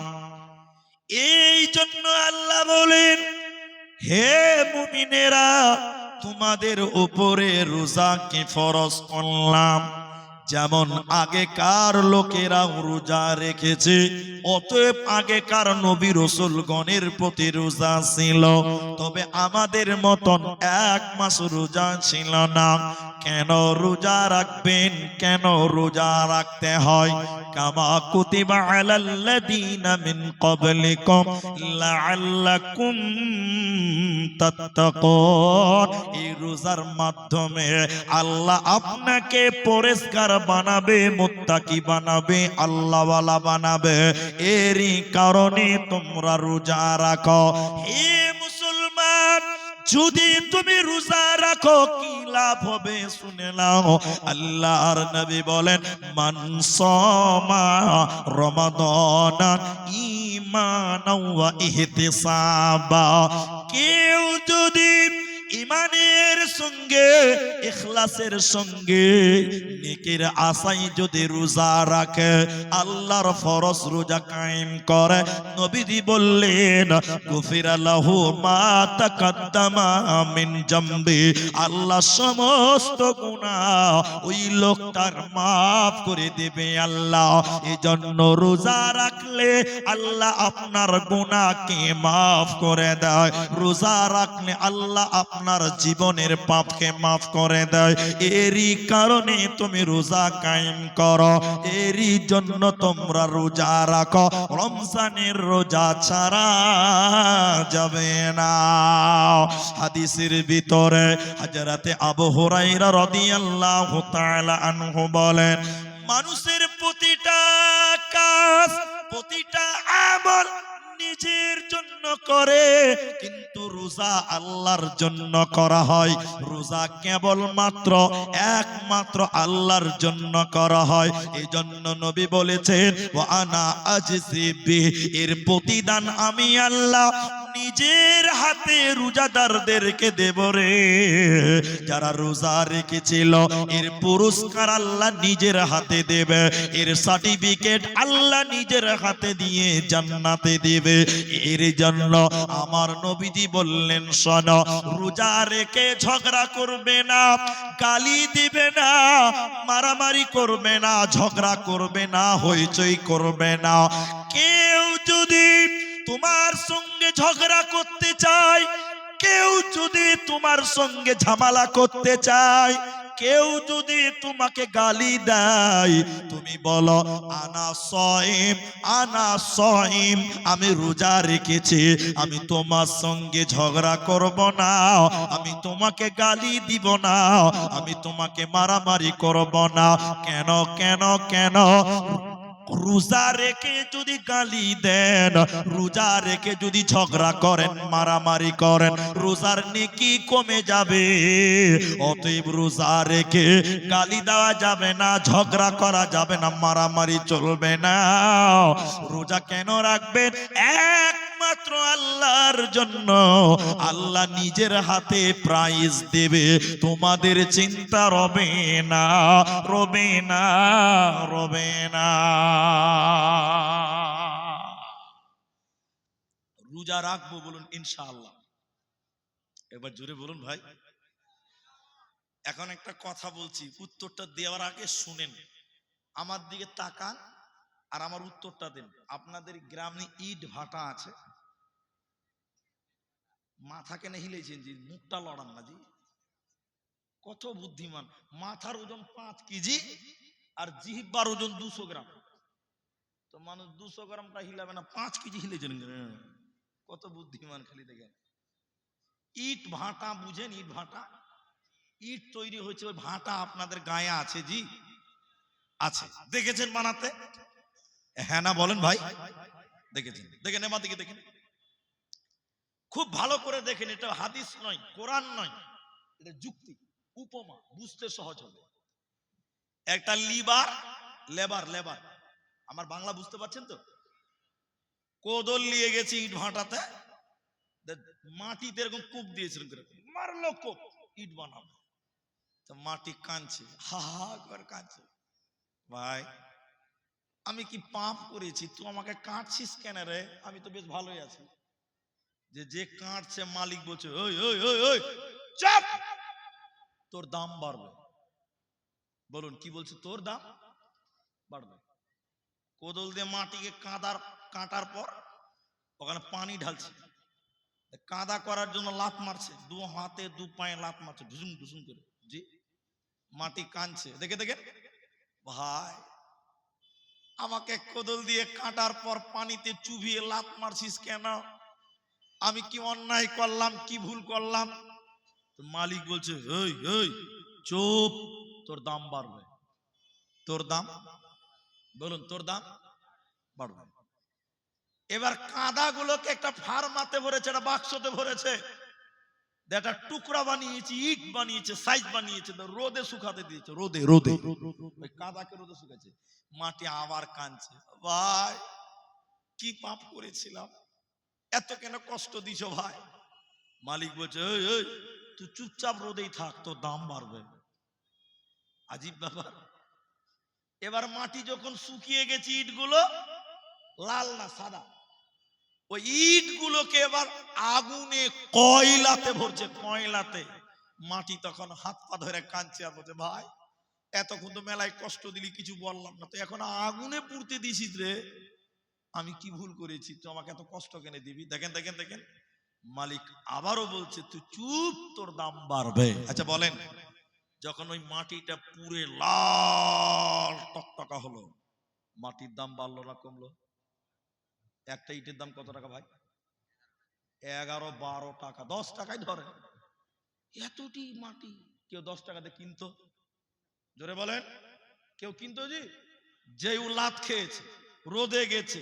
এই জন্য আল্লাহ বলেন, হে মুমিনেরা, তোমাদের উপরে রোজাকে ফরজ করলাম, যেমন আগেকার লোকেরা রোজা রেখেছে, অতএব আগেকার নবী রাসূলগণের প্রতি রোজা ছিল, তবে আমাদের মতন এক মাস রোজা ছিল না। কেন রোজা রাখবেন? কেন রোজা রাখতে হয়? কামা কুতিবা আলাল্লাযীনা মিন ক্বাবলিকুম লাআল্লাকুম তাত্তাকুন। এই রোজার মাধ্যমে আল্লাহ আপনাকে পরেশগার বানাবে, মুত্তাকি বানাবে, আল্লাহওয়ালা বানাবে। এরই কারণে তোমরা রোজা রাখো। হে মুসলমান, যদি তুমি রোজা রাখো কি লাভ হবে শুনে নাও। আল্লাহর নবী বলেন, মান সামা রমাদানা ঈমানাও ওয়া ইহতিসাবা, কেউ যদি ইমানের সঙ্গে ইখলাসের সঙ্গে নেকির আশায় যদি রোজা রাখে, আল্লাহর ফরজ রোজা কায়েম করে, নবীজি বললেন গুফিরা লাহু মা তাকাদ্দামা মিন জামবি, আল্লাহ সমস্ত গুনাহ ওই লোকটার maaf করে দেবে আল্লাহ। এজন্য রোজা রাখলে আল্লাহ আপনার গুনাহকে maaf করে দেয়, রোজা রাখলে আল্লাহ আপনার জীবনের পাপকে maaf করে দেয়। এরই কারণে তুমি রোজা কায়েম করো, এরই জন্য তোমরা রোজা রাখো। রমজানের রোজা ছাড়া যাবে না। হাদিসের ভিতরে হযরতে আবু হুরায়রা রাদিয়াল্লাহু তাআলা আনহু বলেন, মানুষের প্রতিটা কাজ, প্রতিটা আমল নিজের জন্য করে, কিন্তু রোজা আল্লাহর জন্য করা হয়। রোজা কেবলমাত্র একমাত্র আল্লাহর জন্য করা হয়। এজন্য নবী বলেছেন, ওয়া আনা আজজি বিহি, এর প্রতিদান আমি আল্লাহ নিজের হাতে রোজাদারদেরকে দেব রে। যারা রোজা রেখেছিল এর পুরস্কার আল্লাহ নিজের হাতে দেবে, এর সার্টিফিকেট আল্লাহ নিজের হাতে দিয়ে জান্নাতে দেবে। এর জন্য আমার নবীজি বললেন, শোনো, রোজা রেখে ঝগড়া করবে না, গালি দিবে না, মারামারি করবে না, ঝগড়া করবে না, হইচই করবে না। কেউ যদি তোমার সঙ্গে ঝগড়া করতে চায়, কেউ যদি তোমার সঙ্গে ঝামেলা করতে চায়, কেউ যদি তোমাকে গালি দেয়, তুমি বলো আনা সাইম, আনা সাইম, আমি রোজা রেখেছি, আমি তোমার সঙ্গে ঝগড়া করব না, আমি তোমাকে গালি দিব না, আমি তোমাকে মারামারি করব না। কেন কেন কেন? রোজা রেখে যদি গালি দেন, রোজা রেখে যদি ঝগড়া করেন, মারামারি করেন, রোজার নেকি কমে যাবে। অতএব রোজা রেখে গালি দেওয়া যাবে না, ঝগড়া করা যাবে না, মারামারি চলবে না। রোজা কেন রাখবেন? একমাত্র আল্লাহর জন্য। আল্লাহ নিজের হাতে প্রাইজ দেবে, তোমাদের চিন্তা রবে না, রবে না, রবে না। রোজা রাখবো বলুন ইনশাআল্লাহ। এবার জোরে বলুন ভাই। এখন একটা কথা বলছি, উত্তরটা দেওয়ার আগে শুনেন, আমার দিকে তাকান আর আমার উত্তরটা দেন। আপনাদের গ্রামে ইট ভাটা আছে? মাথা কেন হিলেছেন জি? মুখটা লড়ান না জি, কত বুদ্ধিমান। মাথার ওজন 5 কেজি আর জিহ্বার ওজন 200 গ্রাম, তো মানুষ 200 গ্রামটা হিলাবে না, 5 কেজি হিলেছেন। কত বুদ্ধিমান খালি দেখেন। ইট ভাটা বুঝেন? ইট ভাটা, ইট তৈরি হয়েছে ওই ভাটা আপনাদের গায়ে আছে জি? আছে। দেখেছেন বানাতে? হ্যাঁ না বলেন ভাই? দেখেছেন? দেখেন এবার দিকে দেখেন, খুব ভালো করে দেখেন। এটা হাদিস নয়, কোরআন নয়, এটা যুক্তি, উপমা, বুঝতে সহজ হবে। একটা লেবার, আমার বাংলা বুঝতে পারছেন তো? কোদল নিয়ে গেছে ইট ভাটাতে, মাটিতে এরকম কূপ দিয়েছিল, মারলো কূপ, ইট বানাবো। তো মাটি কাঁদছে, হা হা করে কাঁদছে, ভাই আমি কি পাপ করেছি, তুই আমাকে কাটছিস কেন রে? আমি তো বেশ ভালোই আছি। যে কাটছে মালিক বলছে, ওই ওই ওই ওই চাপ, তোর দাম বাড়বে। বলুন কি বলছে? তোর দাম বাড়বে। কোদল দিয়ে মাটিকে কাটার পর ওখানে পানি ঢালছে, কাদা করার জন্য লাত মারছে, দু হাতে দু পায়ে লাত মারছে, ঢুসুম ঢুসুম করে। জি, মাটি কাঁদছে, দেখে দেখে, ভাই আমাকে কোদল দিয়ে কাটার পর পানিতে চুবিয়ে লাত মারছিস কেন? আমি কি অন্যায় করলাম, কি ভুল করলাম? তো মালিক বলছে, এই এই চুপ, তোর দাম বাড়বে। তোর দাম, বলুন তোর দাম বাড়বে। এবার কাদা গুলোকে একটা ফার্মাতে ভরেছে, একটা বাক্সতে ভরেছে, একটা টুকরা বানিয়েছে, ইট বানিয়েছে, সাইজ বানিয়েছে, রোদে শুকাতে দিয়েছে, রোদে রোদে ওই কাদাকে রোদে শুকাচ্ছে। মাটি আবার কাঁদছে, ভাই কি পাপ করেছিলাম, এত কেন কষ্ট দিছো ভাই? মালিক বলছে, এই এই তুই চুপচাপ রোদেই থাক, তোর দাম বাড়বে। আজীব ব্যাপার। এবার মাটি যখন শুকিয়ে গেছে, ইটগুলো লাল না সাদা, ওই ইট গুলোকে এবার আগুনে কয়লাতে ভরছে, কয়লাতে। মাটি তখন হাত পা ধরে কাঁদছে আর বলছে, ভাই এতক্ষণ তো মেলায় কষ্ট দিলি, কিছু বললাম না, তো এখন আগুনে পুড়তে দিছিস রে, আমি কি ভুল করেছি, তো আমাকে এত কষ্ট কেন দিবি? দেখেন দেখেন দেখেন, মালিক আবারও বলছে, তুই চুপ, তোর দাম বাড়বে। আচ্ছা বলেন, যখন ওই মাটিটা পুড়ে লাল টকটকা হলো, মাটির দাম বাড়লো না কমলো? একটা ইটের দাম কত টাকা ভাই? 11-12 টাকা, 10 টাকায় ধরে। এতটি মাটি কেউ 10 টাকাতে কিনতো? জোরে বলেন, কেউ কিনতো জি? যে লাত খেয়েছে, রোদে গেছে,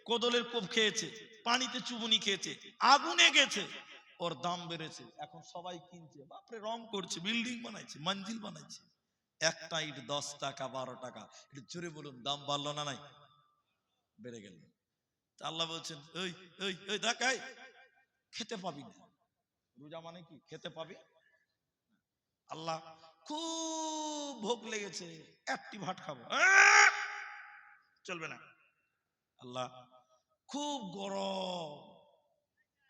কোদলের কোপ খেয়েছে, পানিতে চুবুনি খেয়েছে, আগুনে গেছে, ওর দাম বেড়েছে। এখন সবাই কিনছে, বাপরে রং করছে, বিল্ডিং বানাইছে, মঞ্জিল বানাইছে। একটা ইট 10 টাকা 12 টাকা, এটা জোরে বলুন, দাম বাড়লো না নাই? বেড়ে গেল। আল্লাহ বলছেন, ওই ওই ওই দেখাই, খেতে পাবি না। রোজা মানে কি? খেতে পাবি। আল্লাহ খুব ভোগ লেগেছে, একটি ভাত খাবো, চলবে না। আল্লাহ খুব গরম,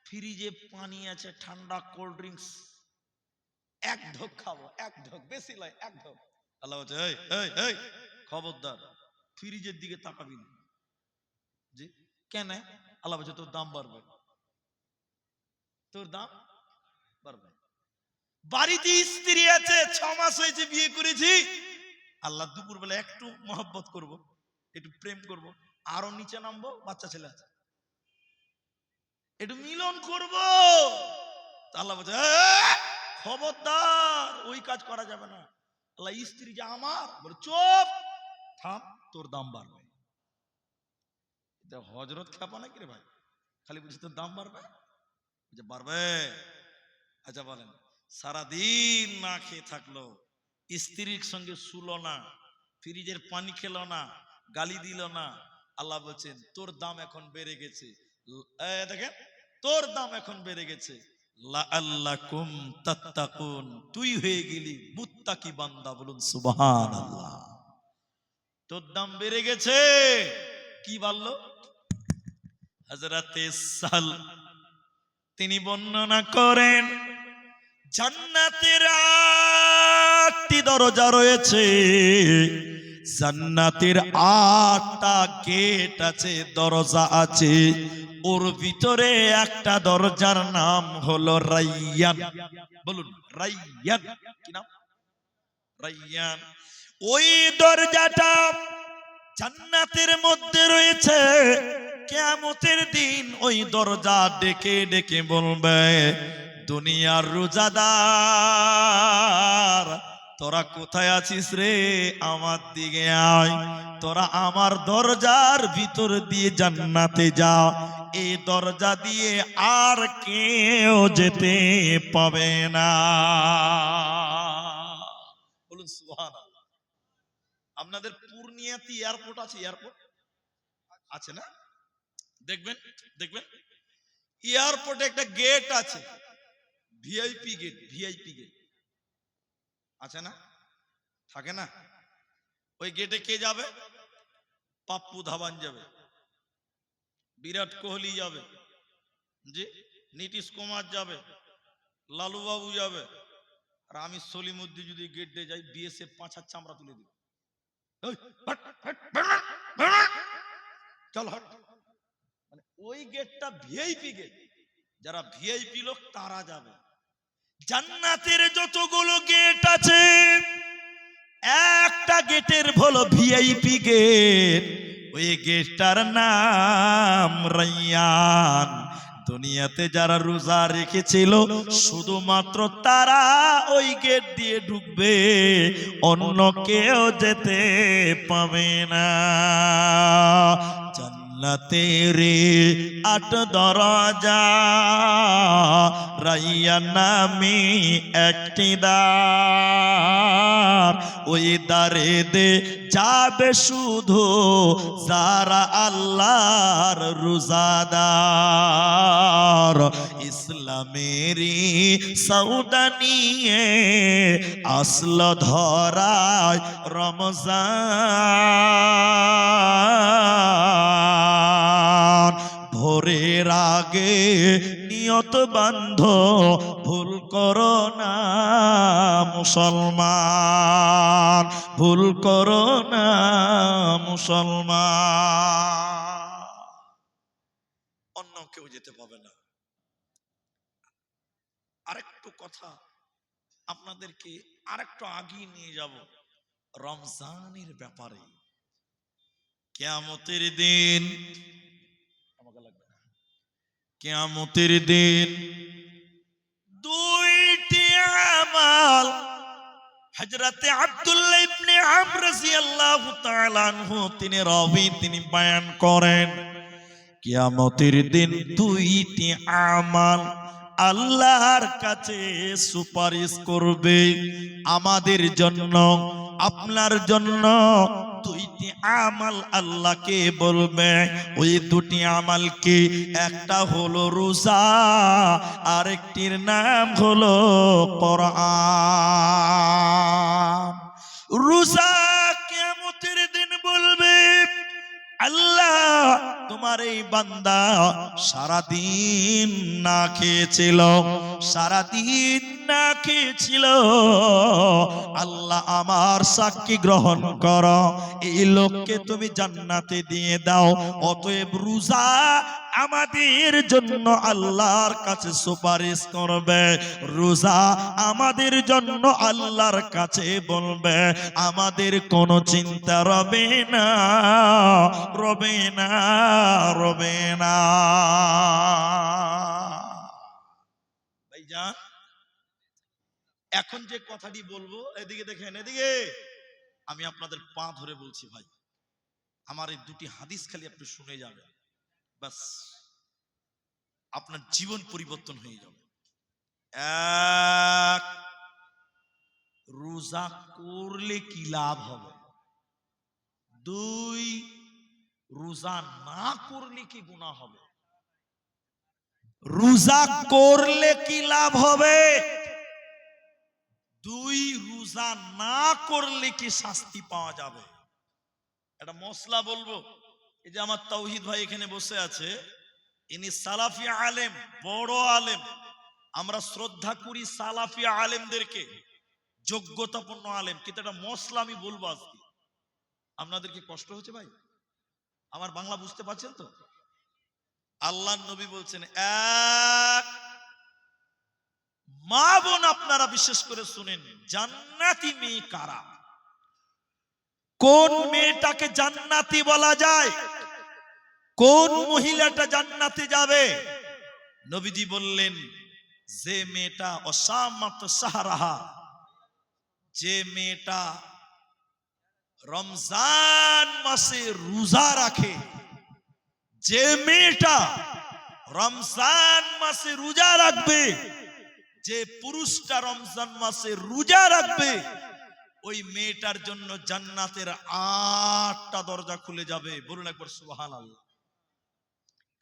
ফ্রিজে পানি আছে, ঠান্ডা কোল্ড ড্রিঙ্কস, এক ঢোক খাবো, এক ঢোক, বেশি নয়, এক ঢোক। আল্লাহ বলছে, এই এই এই খবরদার, ফ্রিজের দিকে তাকাবি না। জি কেন? আল্লাহ বলছে, তোর দাম বাড়বে, তোর দাম বাড়বে। বাড়িতে স্ত্রী আছে, 6 মাস হয়েছে বিয়ে করেছি, আল্লাহ দুপুর বেলা একটু মহব্বত করব, একটু প্রেম করব, আরো নিচে নামবো, বাচ্চা ছেলে আছে, একটু মিলন করব। আল্লাহ বলছে, খবরদার, ওই কাজ করা যাবে না। আল্লাহ স্ত্রী যে আমার, বলে চুপ থাম, তোর দাম বাড়বে। হজরত খেপা নাকি রে ভাই? খালি বলছি তোর দাম বাড়বে, বাড়বে। আচ্ছা বলেন, সারাদিন না খেয়ে থাকলো, স্ত্রীর সঙ্গে শুলো না, ফ্রিজের পানি খেলো না, গালি দিল না, আল্লাহ বলছেন তোর দাম এখন বেড়ে গেছে। দেখেন, তোর দাম এখন বেড়ে গেছে, লাআল্লাকুম তাত্তাকুন, তুই হয়ে গেলি মুত্তাকি বান্দা। বলুন সুবহানাল্লাহ। তোর দাম বেড়ে গেছে। কি বাড়লো? হযরতে সাল তিনি বর্ণনা করেন, জান্নাতের 8টি দরজা রয়েছে, জান্নাতের 8টা গেট আছে, দরজা আছে, ওর ভিতরে একটা দরজার নাম হলো রাইয়ান। বলুন রাইয়ান। কি নাম? রাইয়ান। ওই দরজাটা জান্নাতের মধ্যে রয়েছে, কিয়ামতের দিন ওই দরজা ডেকে ডেকে বলবে, দুনিয়ার রোজাদার তোরা কোথায় আছিস রে, আমার দিকে আয়, তোরা আমার দরজার ভিতর দিয়ে জান্নাতে যা, এই দরজা দিয়ে আর কেউ যেতে পাবে না। বলুন সুবহানাল্লাহ। আপনাদের পূর্ণিয়াতে এয়ারপোর্ট আছে? এয়ারপোর্ট আছে না? দেখবেন দেখবেন এয়ারপোর্টে একটা গেট আছে, ভিআইপি গেট। ভিআইপি গেট আছে না? থাকে না? ওই গেটে কে যাবে? পাপ্পু ধাবান যাবে, বিরাট কোহলি যাবে, জি নীতিশ কুমার যাবে, লালু বাবু যাবে, আর আমি সলিমুদ্দিন যদি গেট দিয়ে যাই, বিএসএফ পাঁচার চামড়া তুলে দিবে। চল হট। মানে ওই গেটটা ভিআইপি গেট, যারা ভিআইপি লোক তারা যাবে। জান্নাতের যতগুলো গেট আছে, একটা গেটের হলো ভিআইপি গেট, ওই গেটটার নাম রায়্যান। দুনিয়াতে যারা রোজা রেখেছিল শুধুমাত্র তারা ওই গেট দিয়ে ঢুকবে, অন্য কেউ যেতে পাবে না। জান্নাতের ৮ দরজা, রায়্যান নামে একটি দ্বার, ওই দ্বারে দে যাবে শুধু যারা আল্লাহর রোজাদার। ইসলামেরই সওদা নিয়ে আসল ধরায় রমজান, ভোরের আগে নিয়ত বান্ধ, ভুল করো না মুসলমান, ভুল করো না মুসলমান, অন্য কেউ যেতে পাবে না। আরেকটু কথা আপনাদেরকে আরেকটু আগিয়ে নিয়ে যাব রমজানের ব্যাপারে। কিয়ামতের দিন, কিয়ামতের দিন দুইটি আমাল হযরতে আব্দুল্লাহ ইবনে আমর রাদিয়াল্লাহু তাআলা আনহু তিনি রাবী, তিনি বয়ান করেন, কিয়ামতের দিন দুইটি আমাল আল্লাহর কাছে সুপারিশ করবে আমাদের জন্য, আপনার জন্য। দুইটি আমাল আল্লাহকে বলবে, ওই দুটি আমাল কি? একটা হলো রোজা, আরেকটির নাম হলো কোরআন। রোজা কিয়ামতের দিন বলবে, আল্লাহ তোমার এই বান্দা সারাদিন না খেয়েছিল, সারাদিন না খেয়েছিল, আল্লাহ আমার সাক্ষী গ্রহণ করো, এই লোককে তুমি জান্নাতে দিয়ে দাও। অতএব রোজা আমাদের জন্য আল্লাহর কাছে সুপারিশ করবে, রোজা আমাদের জন্য আল্লাহর কাছে বলবে, আমাদের কোনো চিন্তা রবে না, রবে না, রবে না। ভাইজান, এখন যে কথাটি বলবো, এদিকে দেখেন, এদিকে আমি আপনাদের পা ধরে বলছি ভাই, আমার এই দুটি হাদিস খালি আপনি শুনে যাবেন, বাস আপনার জীবন পরিবর্তন হয়ে যাবে। এক, রোজা করলে কি লাভ হবে? দুই, রোজা না করলে কি গুনাহ হবে? রোজা করলে কি লাভ হবে? দুই, রোজা না করলে কি শাস্তি পাওয়া যাবে? একটা মশলা বলবো, এই যে আমার তাওহীদ ভাই এখানে বসে আছে, ইনি সালাফি আলেম, বড় আলেম, আমরা শ্রদ্ধা করি সালাফি আলেমদেরকে, যোগ্যতাপূর্ণ আলেম, কিন্তু একটা মশলা আমি বলবো আজকে। আপনাদের কি কষ্ট হচ্ছে ভাই? আমার বাংলা বুঝতে পারছেন তো? আল্লাহর নবী বলছেন, এক, মা বোন আপনারা বিশেষ করে শুনেন, জান্নাতি মেয়ে কারা? কোন মেয়েটাকে জান্নাতি বলা যায়? কোন মহিলাটা জান্নাতে যাবে? নবীজি বললেন, যে মেয়েটা অসামাত সাহারাহা, যে মেয়েটা রমজান মাসে রোজা রাখে, যে মেয়েটা রমজান মাসে রোজা রাখবে, যে পুরুষটা রমজান মাসে রোজা রাখবে, ওই মেয়েটার জন্য জান্নাতের 8টা দরজা খুলে যাবে। বলুন একবার সুবহানাল্লাহ।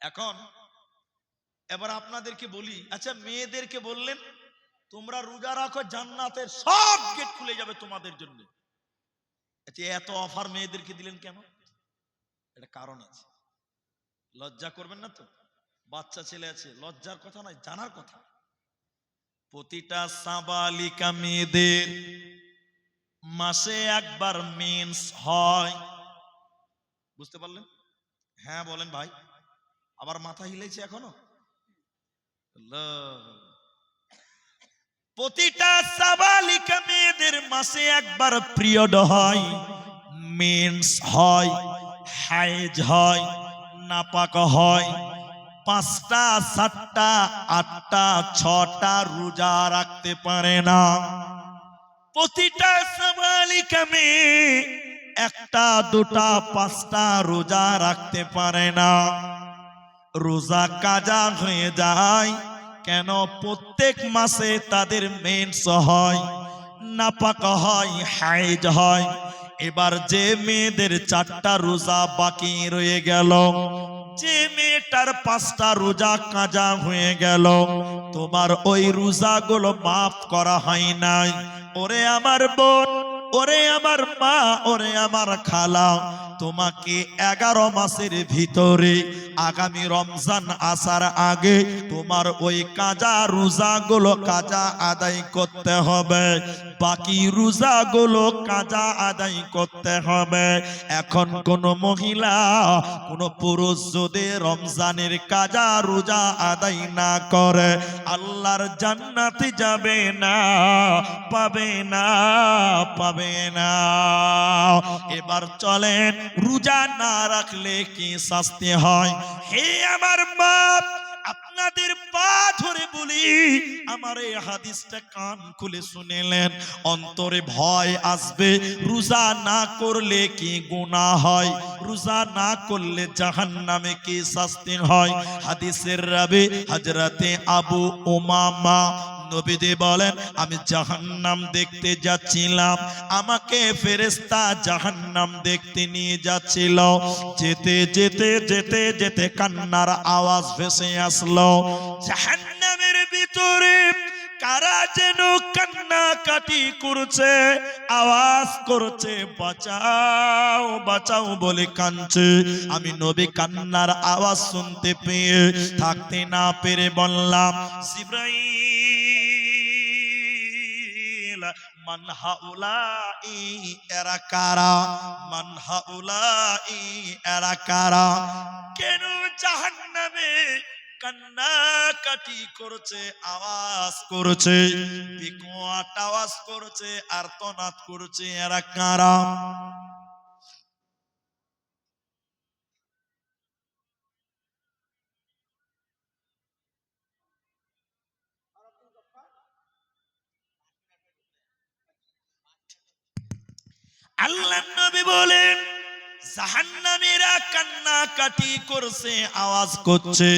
এখন এবার আপনাদেরকে বলি, আচ্ছা মেয়েদেরকে বললেন তোমরা রোজা রাখো, জান্নাতের সব গেট খুলে যাবে তোমাদের জন্য। আচ্ছা এত অফার মেয়েদেরকে দিলেন কেন? এটা কারণ আছে, লজ্জা করবেন না তো? বাচ্চা ছেলে আছে, লজ্জার কথা নয়, জানার কথা। প্রতিটা সাবালিকা মেয়েদের মাসে একবার মেন্স হয়, বুঝতে পারলেন? হ্যাঁ বলেন ভাই, আবার মাথা হিলেছে এখনো। প্রতিটা সাবালিকা মেয়েদের মাসে একবার পিরিয়ড হয়, মেন্স হয়, হাইজ হয়, নাপাক হয়। 5টা 7টা 8টা 6টা রোজা রাখতে পারে না। প্রতিটা সাবালিকা মেয়ে 1টা 2টা 5টা রোজা রাখতে পারে না। রোজা কাজা হয়ে যায় কেন? প্রত্যেক মাসে তাদের মেন্স হয়, নাপাক হয়, হাইজ হয়। এবার যে মেয়েদের 4টা রোজা বাকি রয়ে গেল, যে মেয়েটার 5টা রোজা কাজা হয়ে গেল, তোমার ওই রোজাগুলো মাফ করা হয় নাই। ওরে আমার বোন, ওরে আমার মা, ওরে আমার খালা, তোমাকে 11 মাসের ভিতরে আগামী রমজান আসার আগে তোমার ওই কাজা রোজাগুলো কাজা আদায় করতে হবে, বাকি রোজাগুলো কাজা আদায় করতে হবে। এখন কোন মহিলা, কোন পুরুষ যদি রমজানের কাজা রোজা আদায় না করে, আল্লাহর জান্নাতে যাবে না, পাবে না, পাবে না। এবার চলেন, রোজা না রাখলে কি শাস্তি হয়? হে আমার বাপ, আপনাদের পা ধরে বলি, আমার এই হাদিসটা কান খুলে শুনেলেন, অন্তরে ভয় আসবে। রোজা না করলে কি গুনাহ হয়? রোজা না করলে জাহান্নামে কি শাস্তি হয়? হাদিসের রাবি হযরতে আবু উমামা নবীজি বলেন, আমি জাহান্নাম দেখতে যাচ্ছিলাম, আমাকে ফেরেশতা জাহান্নাম দেখতে নিয়ে যাচ্ছিল। যেতে যেতে যেতে যেতে কান্নার আওয়াজ ভেসে আসলো। জাহান্নামের ভিতরে কারা যেন কান্নাকাটি করছে, আওয়াজ করছে, বাঁচাও বাঁচাও বলে কাঁদছে। আমি নবী কান্নার আওয়াজ শুনতে পেয়ে থাকতে না পেরে বললাম, জিবরাইল, মান হাউলাই, এরা কারা? মান হাউলাই, এরা কারা? কেন জাহান্নামে কান্নাকাটি করছে, আওয়াজ করছে, বিকট আওয়াজ করছে, আর্তনাদ করছে, এরা কারা? আল্লাহর নবী বলেন, জাহান্নামীরা কান্নাকাটি করছে, আওয়াজ করছে।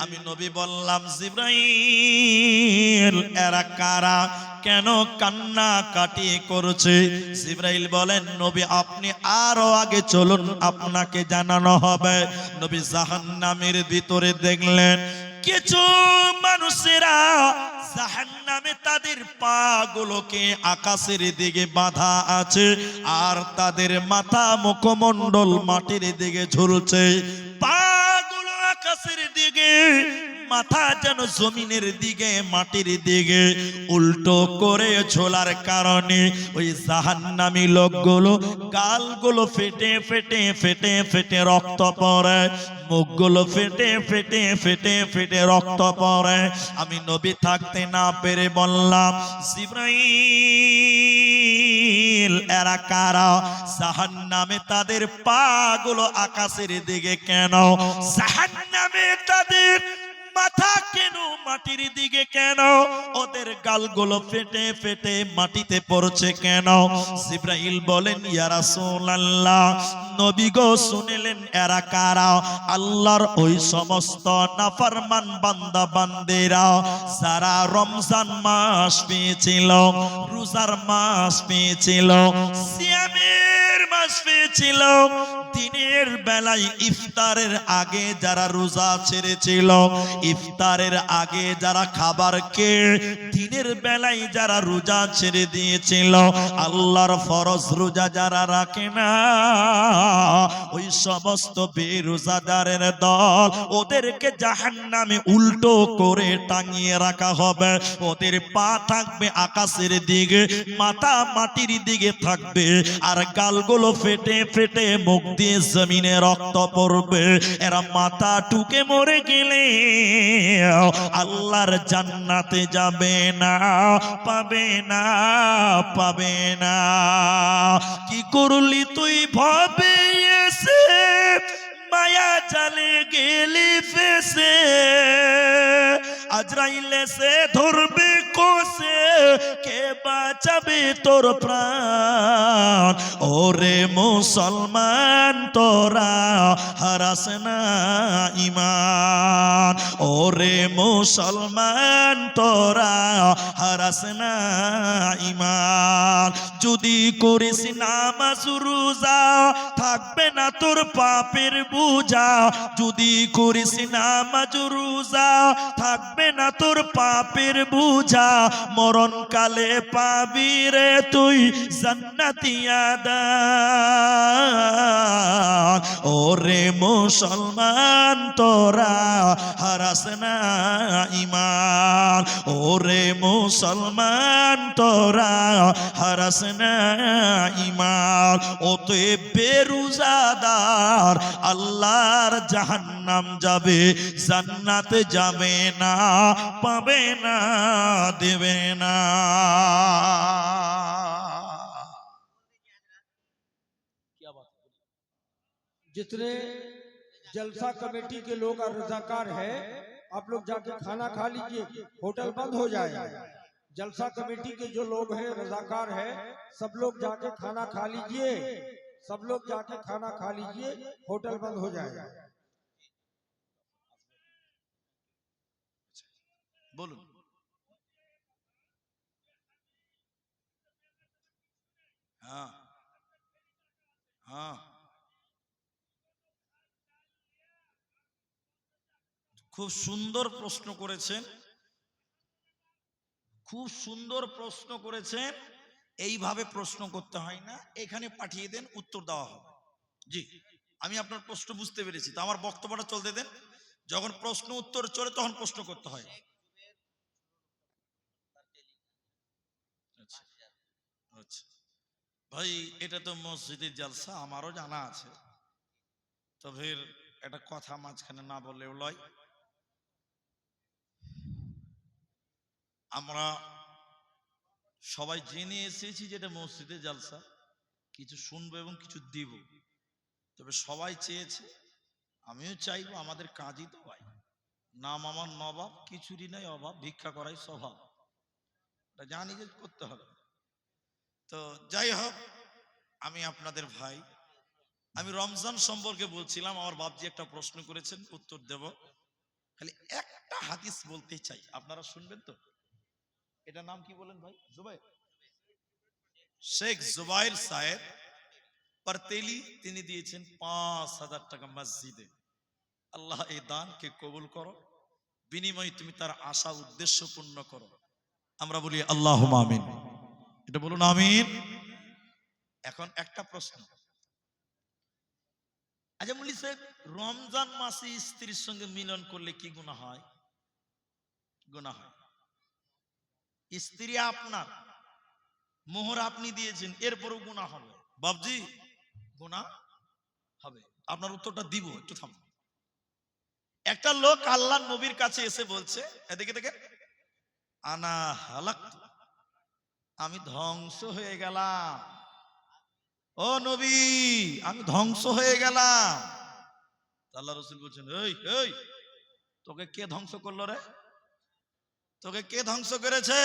আমি নবী বললাম, জিবরাইল, এরা কারা? কেন কান্নাকাটি করছে? জিবরাইল বলেন, নবী আপনি আরো আগে চলুন, আপনাকে জানানো হবে। নবী জাহান্নামের ভিতরে দেখলেন কিছু মানুষেরা জাহান্নামে তাদের পা গুলোকে আকাশের দিকে বাঁধা আছে, আর তাদের মাথা মুখমণ্ডল মাটির দিকে ঝুলছে। পা গুলো আকাশের দিকে, মাথা যেন জমিনের দিকে, মাটির দিকে উল্টো করে ঝোলার কারণে ওই জাহান্নামী লোকগুলো গালগুলো ফেটে ফেটে ফেটে ফেটে রক্ত পড়ে, মুখগুলো ফেটে ফেটে ফেটে ফেটে রক্ত পড়ে। আমি নবী থাকতে না পেরে বললাম, জিবরাইল, জিব্রাইল এরা কারা? জাহান্নামে তাদের পা গুলো আকাশের দিকে কেন? জাহান্নামে তাদের মাথা কেন মাটির দিকে কেন? ওদের গালগুলো ফেটে ফেটে মাটিতে পড়ছে কেন? জিব্রাইল বলেন, ইয়া রাসূলুল্লাহ, নবী গো শুনলেন এরা কারা? আল্লাহর ওই সমস্ত নাফরমান বান্দা বান্দেরা যারা রমজান মাস পেয়েছিল, রোজার মাস পেয়েছিল, সিয়ামের মাস পেয়েছিল, দিনের বেলায় ইফতারের আগে যারা রোজা ছেড়েছিল, ইফতারের আগে যারা খাবার খেয়ে দিনের বেলায় যারা রোজা ছেড়ে দিয়েছিল, আল্লাহর ফরজ রোজা যারা রাখে না, ওই সমস্ত বেরোজাদারের দল, ওদেরকে জাহান্নামে উল্টো করে টাঙিয়ে রাখা হবে। ওদের পা থাকবে আকাশের দিকে, মাথা মাটির দিকে থাকবে, আর গালগুলো ফেটে ফেটে মুখ দিয়ে জমিনে রক্ত পড়বে। এরা মাথা টুকে মরে গেলে আল্লাহর জান্নাতে যাবে না, পাবে না, পাবে না। কি করলি তুই ভবে এসে, মায়া জালে গেলি ফেসে, আজরাইল এসে ধরবে কোসে, কে বাঁচাবে তোর প্রাণ? ওরে মুসলমান তোরা হারাস না ঈমান, ওরে মুসলমান তোরা হারাস না ঈমান। যদি করিস নামাজ রোজা থাকবে না তোর পাপের বোঝা, যদি করিস নামাজ রোজা থাকবে না তোর পাপের বোঝা, মরণকালে পাবি রে তুই জান্নাতি আদান। ওরে মুসলমান তোরা হারাস না ঈমান, ওরে মুসলমান তোরা হারাস না ঈমান। অতএব বেরোজাদার আল্লাহর জাহান্নাম যাবে, জান্নাতে যাবে না, পাবে না, দেবে না। जितने जलसा कमेटी के लोग और रजाकार हैं, आप लोग जाके खाना खा लीजिए, होटल बंद हो जाएगा। जलसा कमेटी के जो लोग हैं, रजाकार हैं, सब लोग जाके खाना खा लीजिए, सब लोग जाके खाना खा लीजिए, होटल बंद हो जाएगा। बोलो। हाँ हाँ, খুব সুন্দর প্রশ্ন করেছেন, খুব সুন্দর প্রশ্ন করেছেন। এইভাবে প্রশ্ন করতে হয় না, এখানে পাঠিয়ে দেন, উত্তর দেওয়া হবে। জি, আমি আপনার প্রশ্ন বুঝতে পেরেছি, তো আমার বক্তব্যটা চলতে দেন। যখন প্রশ্ন উত্তর চলে তখন প্রশ্ন করতে হয়। আচ্ছা আচ্ছা ভাই, এটা তো মসজিদের জালসা, আমারও জানা আছে, তবে একটা কথা মাঝখানে না বললেও লয়। আমরা সবাই জেনে এসেছি যেটা মসজিদে জালসা, কিছু শুনবো এবং কিছু দিব, তবে সবাই চেয়েছে, আমিও চাইবো, আমাদের কাজই তো ভাই, নাম আমার নবাব, কিছুরই নাই অভাব, ভিক্ষা করাই স্বভাব, এটা জানি যে করতে হবে। তো যাই হোক, আমি আপনাদের ভাই, আমি রমজান সম্পর্কে বলছিলাম, আমার বাপজি একটা প্রশ্ন করেছেন, উত্তর দেব। খালি একটা হাদিস বলতে চাই, আপনারা শুনবেন তো। এটা নাম কি বলেন ভাই? জুবাইর, শেখ জুবাইর সাহেব পারতেলি, তিনি দিয়েছেন ৫,০০০ টাকা মসজিদে। আল্লাহ এই দানকে কবুল করো, বিনিময়ে তুমি তার আশা উদ্দেশ্য পূর্ণ করো। আমরা বলি আল্লাহুম্মা আমিন। এটা বলুন আমিন। এখন একটা প্রশ্ন, আচ্ছা মুল্লি সাহেব, রমজান মাসে স্ত্রীর সঙ্গে মিলন করলে কি গুনাহ হয়? গুনাহ হয়। স্ত্রী আপনার, মোহর আপনি দিয়েছেন, এরপরও গুনাহ হবে? বাবজি, গুনাহ হবে। আপনার উত্তরটা দিব, একটু থামুন। একটা লোক আল্লাহর নবীর কাছে এসে বলছে, এদিকে দেখে, আনা হালাক, আমি ধ্বংস হয়ে গেলাম, ও নবী, আমি ধ্বংস হয়ে গেলাম। আল্লাহ রসুল বলছেন, এই এই তোকে কে ধ্বংস করলো রে? তোকে কে ধ্বংস করেছে?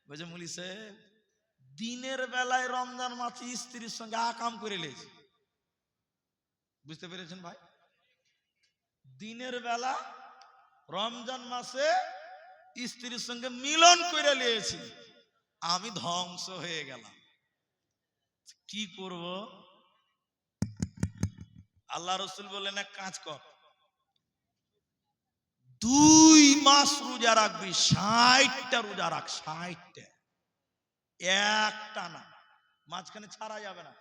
বলছে, মুলি সাহেব, দিনের বেলায় রমজান মাসে স্ত্রীর সঙ্গে আকাম করে লেছে। বুঝতে পেরেছেন ভাই? দিনের বেলা রমজান মাসে স্ত্রীর সঙ্গে মিলন করে নিয়েছি, আমি ধ্বংস হয়ে গেলাম। কি করব? আল্লাহ রসুল বললেন, এক কাজ কর, 2 মাস রোজা রাখবি, 60টা রোজা রাখ, 60টা, একটা না, মাঝখানে ছাড়া যাবে না,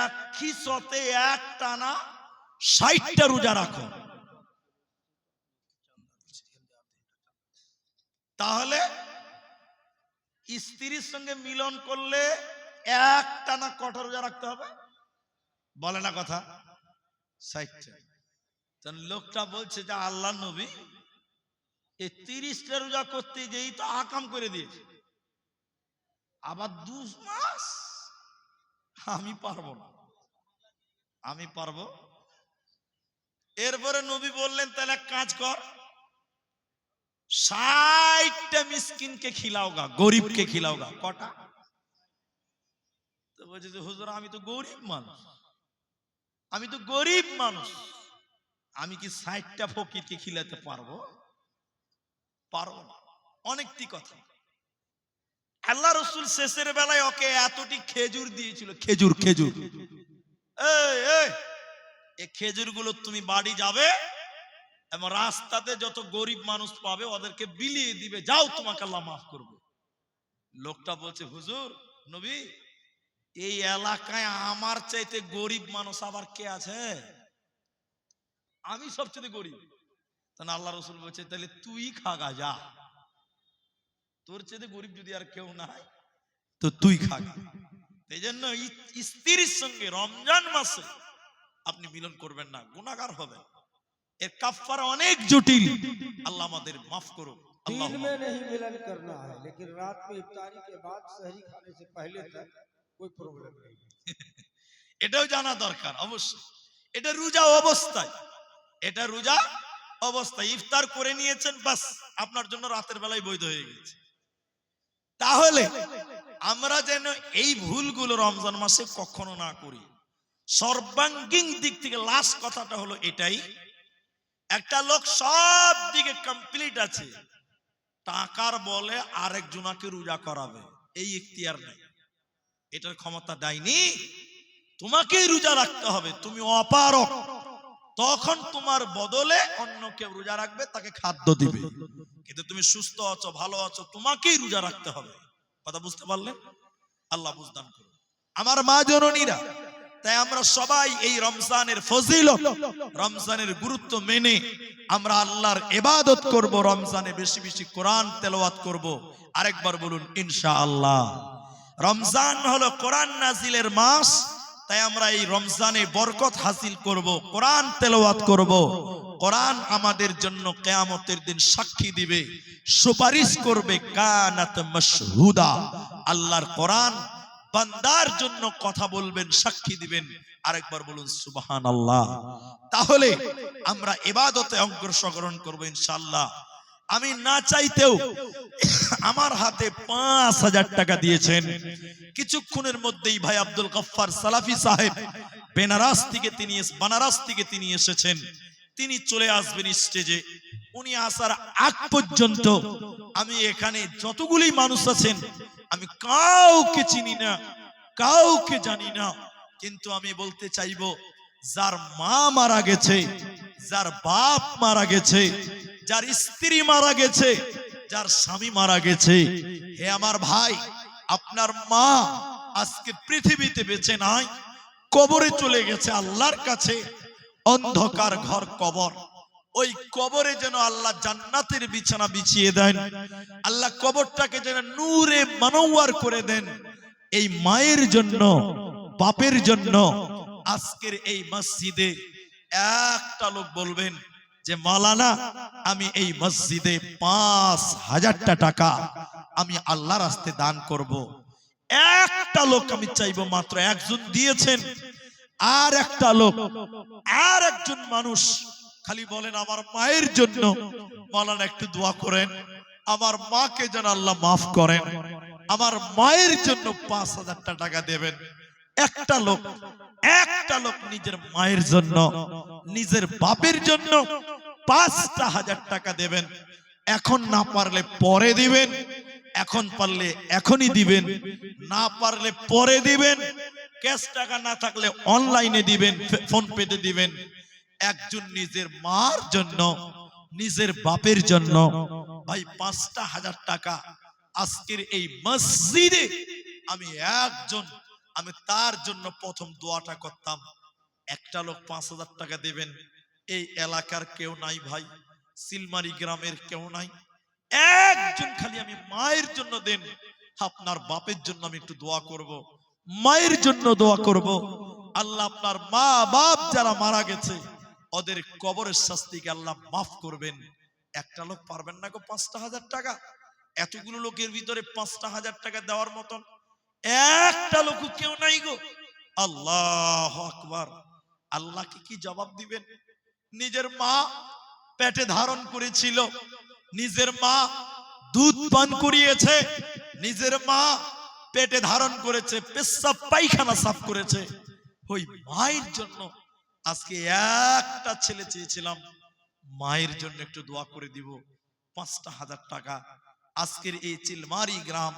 একই সাথে একটা না 60টা রোজা রাখো। তাহলে স্ত্রীর সঙ্গে মিলন করলে একটা না কটা রোজা রাখতে হবে? বলে না কথা? 60টা। লোকটা বলছে যে আল্লাহ নবী, এই 30টা রোজা করতে যেই তো আকাম করে দিয়েছে, আবার 2 মাস আমি পারবো না, আমি পারবো? এরপরে নবী বললেন, তাহলে এক কাজ কর, 60টা মিসকিনকে খিলাওগা, গরিবকে খিলাওগা। কটা? তো বলছে যে হুজুর, আমি তো গরিব মানুষ, আমি তো গরিব মানুষ, আমি কি 60টা ফকিরকে খিলাতে পারবো? পারবো না। অনেকটি কথা। আল্লাহ রসুল শেষের বেলায় ওকে এতটি খেজুর দিয়েছিল, খেজুর, খেজুর। এই খেজুর গুলো তুমি বাড়ি যাবে এবং রাস্তাতে যত গরিব মানুষ পাবে ওদেরকে বিলিয়ে দিবে, যাও, তোমাকে আল্লাহ মাফ করবে। লোকটা বলছে, হুজুর, নবী, এই এলাকায় আমার চাইতে গরিব মানুষ আবার কে আছে? আমি সবচেয়ে গরিব। তাহলে আল্লাহ রসুল বলছে, তাহলে তুই খাগা, যা, তোর চাইতে গরিব যদি আর কেউ নাই তো তুই খাগা। এই জন্য স্ত্রীর সঙ্গে রমজান মাসে আপনি মিলন করবেন না, গুনাহগার হবেন। এর কাফারা অনেক জটিল, আল্লাহ আমাদের মাফ করুন। दिन में नहीं मिलन करना है, लेकिन रात में इफ्तारी के बाद सहरी खाने से पहले तक कोई प्रॉब्लम नहीं। এটাও জানা দরকার অবশ্যই। এটা রোজা অবস্থায়, এটা রোজা অবস্থায় ইফতার করে নিয়েছেন, বাস আপনার জন্য রাতের বেলায় বৈধ হয়ে গেছে। তাহলে আমরা যেন এই ভুলগুলো রমজান মাসে কখনো না করি। সর্বাঙ্গীন দিক থেকে লাস্ট কথাটা হলো এটাই, একটা লোক সব দিকে কমপ্লিট আছে, টাকার বলে আরেকজনকে রোজা করাবে, এই ইখতিয়ার নেই, এটার ক্ষমতা দেয়নি। তোমাকেই রোজা রাখতে হবে, তুমি অপারক, তখন তোমার বদলে অন্য কেউ রোজা রাখবে, তাকে খাদ্য দিবে। কিন্তু তুমি সুস্থ আছো, ভালো আছো, তোমাকেই রোজা রাখতে হবে। কথা বুঝতে পারলেন? আল্লাহ বুঝদান করুন আমার মা জননীরা। তাই আমরা সবাই এই রমজানের ফজিলত, রমজানের গুরুত্ব মেনে আমরা আল্লাহর ইবাদত করব, রমজানে বেশি বেশি কোরআন তেলাওয়াত করব। আরেকবার বলুন ইনশাআল্লাহ। রমজান হলো কোরআন নাজিলের মাস, তাই আমরা এই রমজানে বরকত হাসিল করব, কোরআন তেলাওয়াত করব। কোরআন আমাদের জন্য কিয়ামতের দিন সাক্ষী দিবে, সুপারিশ করবে, কানাত মাশহুদা। আল্লাহর কোরআন বান্দার জন্য কথা বলবেন, সাক্ষী দিবেন। আরেকবার বলুন সুবহানাল্লাহ। তাহলে আমরা ইবাদতে অগ্রসর করব ইনশাআল্লাহ। আমি না চাইতেও আমার হাতে 5000 টাকা দিয়েছেন। কিছুক্ষণের মধ্যেই ভাই আব্দুল গফফার সালাফি সাহেব বেনারস থেকে তিনি এসেছেন। তিনি চলে আসবেন স্টেজে। উনি আসার আগ পর্যন্ত আমি এখানে যতগুলি মানুষ আছেন, আমি কাউকে চিনি না, কাউকে জানি না, কিন্তু আমি বলতে চাইবো, যার মা মারা গেছে, যার বাপ মারা গেছে, যার স্ত্রী মারা গেছে, যার স্বামী মারা গেছে, হে আমার ভাই, আপনার মা আজকে পৃথিবীতে বেঁচে নাই, কবরে চলে গেছে আল্লাহর কাছে, অন্ধকার ঘর কবর। ওই কবরে যেন আল্লাহ জান্নাতের বিছানা বিছিয়ে দেন, আল্লাহ কবরটাকে যেন নূরে মানওয়ার করে দেন। এই মায়ের জন্য, বাপের জন্য আজকের এই মসজিদে একটা লোক বলবেন যে মাওলানা, আমি এই মসজিদে 5000 টাকা আমি আল্লাহর রাস্তায় দান করব। একটা লোক আমি চাইবো, মাত্র একজন দিয়েছেন, আর একটা লোক, আর একজন মানুষ খালি বলেন আমার মায়ের জন্য মাওলানা একটু দোয়া করেন, আমার মাকে যেন আল্লাহ মাফ করেন, আমার মায়ের জন্য 5,000 টাকা দেবেন। একটা লোক, একটা লোক নিজের মায়ের জন্য, নিজের বাপের জন্য 5,000 টাকা দেবেন। এখন না পারলে পরে দিবেন, এখন পারলে এখনই দিবেন, না পারলে পরে দিবেন, ক্যাশ টাকা না থাকলে অনলাইনে দিবেন, ফোন পেতে দিবেন। একজন নিজের মার জন্য, নিজের বাপের জন্য ভাই 5,000 টাকা আজকের এই মসজিদে আমি একজন, আমি তার জন্য প্রথম দোয়াটা করতাম। একটা লোক 5,000 টাকা দেবেন, এই এলাকার কেউ নাই ভাই, সিলমারি গ্রামের কেউ নাই, একজন খালি আমি মায়ের জন্য দেন, আপনার বাপের জন্য আমি একটু দোয়া করব, মায়ের জন্য দোয়া করব। আল্লাহ আপনার মা বাপ যারা মারা গেছে ওদের কবরের শাস্তিকে আল্লাহ মাফ করবেন। একটা লোক পারবেন না গো 5,000 টাকা? এতগুলো লোকের ভিতরে 5,000 টাকা দেওয়ার মতন একটা লোক কেউ নাই গো। আল্লাহু আকবার। আল্লাহকে কি জবাব দিবেন? নিজের মা পেটে ধারণ করেছিল, নিজের মা দুধ পান করিয়েছে, নিজের মা পেটে ধারণ করেছে, পেশাব পায়খানা সাফ করেছে, ওই মায়ের জন্য আজকে একটা ছেলে চেয়েছিলাম মায়ের জন্য একটু দোয়া করে দিব, 5,000 টাকা আজকের এই চিলমারি গ্রাম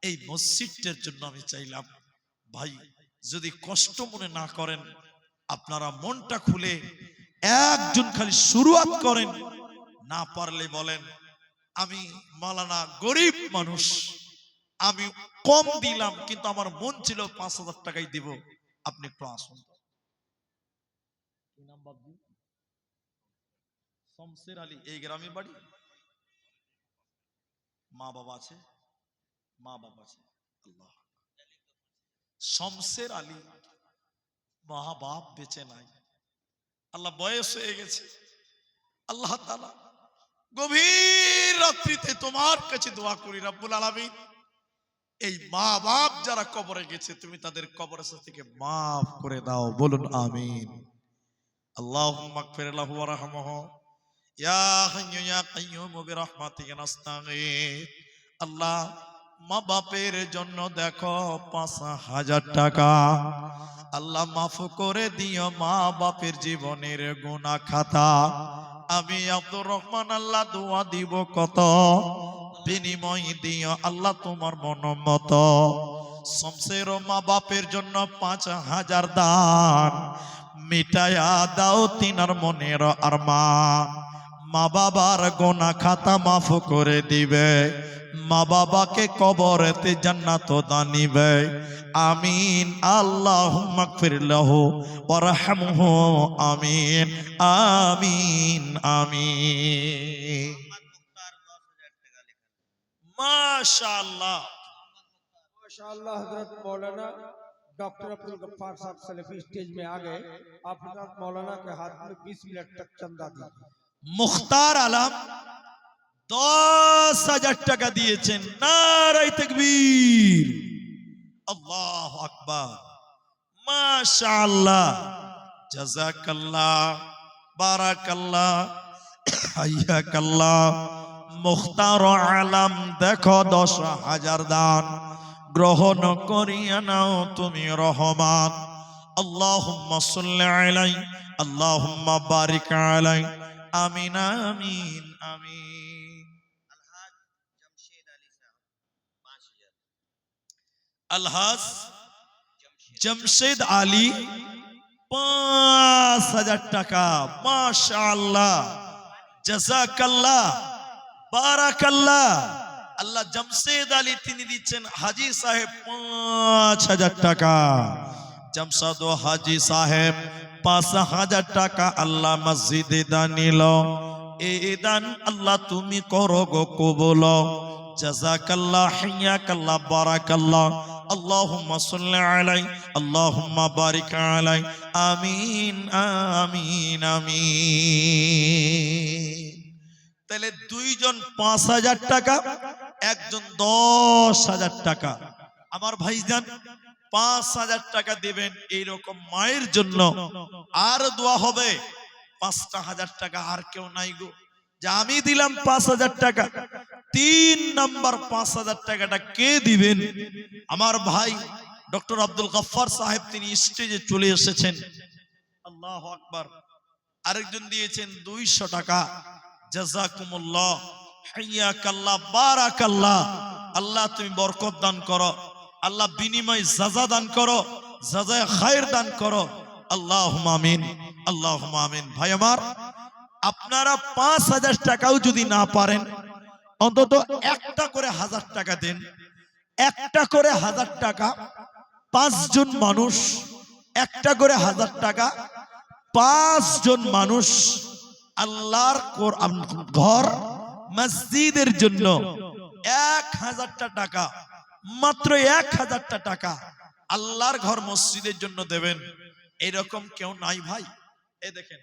এই মসজিদটার জন্য আমি চাইলাম। ভাই যদি কষ্ট মনে না করেন, আপনারা মনটা খুলে একজন খালি শুরুয়াত করেন, না পারলে বলেন আমি মাওলানা গরিব মানুষ, আমি কম দিলাম কিন্তু আমার মন ছিল 5,000 টাকাই দিব, আপনি একটু আসুন। শমশের আলী, এই গ্রামে বাড়ি, মা বাবা আছে? মা বাবা আছে, আল্লাহ। শমশের আলী মা বাপ বেঁচে নাই, আল্লাহ বয়স হয়ে গেছে। আল্লাহ তাআলা গভীর রাত্রিতে তোমার কাছে দোয়া করি রব্বুল আলামিন, এই মা বাপ যারা কবরে গেছে তুমি তাদের কবরের থেকে মাফ করে দাও, বলুন আমিন। আল্লাহুম্মা গফির লাহু ওয়ারহামহু ইয়া হাইয়্যু ইয়া কাইয়্যুম বিরহমাতিকা নাস্তাগীথ। আল্লাহ মা বাপের জন্য দেখো 5,000 টাকা আল্লাহ মাফ করে দিও মা বাপের জীবনের গুনাহ খাতা। আমি আব্দুর রহমান আল্লাহ দোয়া দিব কত, বিনিময় দিও আল্লাহ তোমার মন মতো। শমশের মা বাপের জন্য 5,000 দান মিটায়া দাও তিনার মনের আরমান। মা বাবার গুনাহ খাতা মাফ করে দিবে, মা বাবাকে কবরেতে জান্নাত দানিবে। আমিন। আল্লাহুম্মা গফির লাহু ওয়ারহামহু। আমিন আমিন আমিন। माशाअल्लाह माशाअल्लाह। हजरत मौलाना डॉक्टर अब्दुल गफ्फार साहब सलेफी स्टेज में आ गए। आप हजरत मौलाना के हाथ में 20 मिनट तक चंदा दीजिए। मुख्तार आलम 10,000 টাকা দিয়েছেন। নারায়ে তাকবীর, আল্লাহু আকবার, মাশাআল্লাহ, জাযাকাল্লাহ, বারাকাল্লাহ, হাইয়াকাল্লাহ। মুখতার আলম দেখো 10,000 দান গ্রহণ করিয়া নাও তুমি রহমান। আল্লাহুম্মা সাল্লি আলাইহি, আল্লাহুম্মা বারিক আলাইহি। আমিন আমিন আমিন। আলহাজ জমশেদ আলী 5,000 টাকা। মাশাআল্লাহ, জাযাকাল্লাহ, বারাকাল্লাহ। আল্লাহ জমশেদ আলী তিনি দিচ্ছেন হাজী সাহেব 5,000 টাকা। জমশাদ হাজী সাহেব 5,000 টাকা আল্লাহ মসজিদে দান নিল। এই দান আল্লাহ তুমি করো গো কবুল। জাযাকাল্লাহ, হাইয়াকাল্লাহ, বারাকাল্লাহ। আল্লাহুম্মা সাল্লি আলাইহি, আল্লাহুম্মা বারিক আলাইহি। আমিন আমিন আমিন। তাহলে দুইজন 5,000 টাকা, একজন 10,000 টাকা। আমার ভাইজান 5,000 টাকা দেবেন এইরকম মায়ের জন্য, আর দোয়া হবে 5,000 টাকা। আর কেউ নাই গো যে আমি দিলাম 5,000 টাকা। 3 নাম্বার 5,000 টাকাটা কে দিবেন? আমার ভাই ডক্টর আব্দুল গফফার সাহেব, তিনি স্টেজে চলে এসেছেন। আল্লাহু আকবার। আরেকজন দিয়েছেন 200 টাকা। জাযাকুমুল্লাহ, হাইয়াকাল্লাহ, বারাকাল্লাহ। আল্লাহ তুমি বরকত দান করো, আল্লাহ বিনিময় জাযা দান করো, জাযায়ে খায়ের দান করো। আল্লাহুম্মা আমিন, আল্লাহুম্মা আমিন। ভাই আমার, আপনারা 5,000 টাকাও যদি না পারেন, অন্তত একটা করে 1000 টাকা দেন। একটা করে 1000 টাকা, 5 জন মানুষ, একটা করে 1000 টাকা, 5 জন মানুষ আল্লাহর ঘর মসজিদের জন্য 1000টা টাকা, মাত্র 1000টা টাকা আল্লাহর ঘর মসজিদের জন্য দেবেন। এরকম কেউ নাই ভাই? এই দেখেন,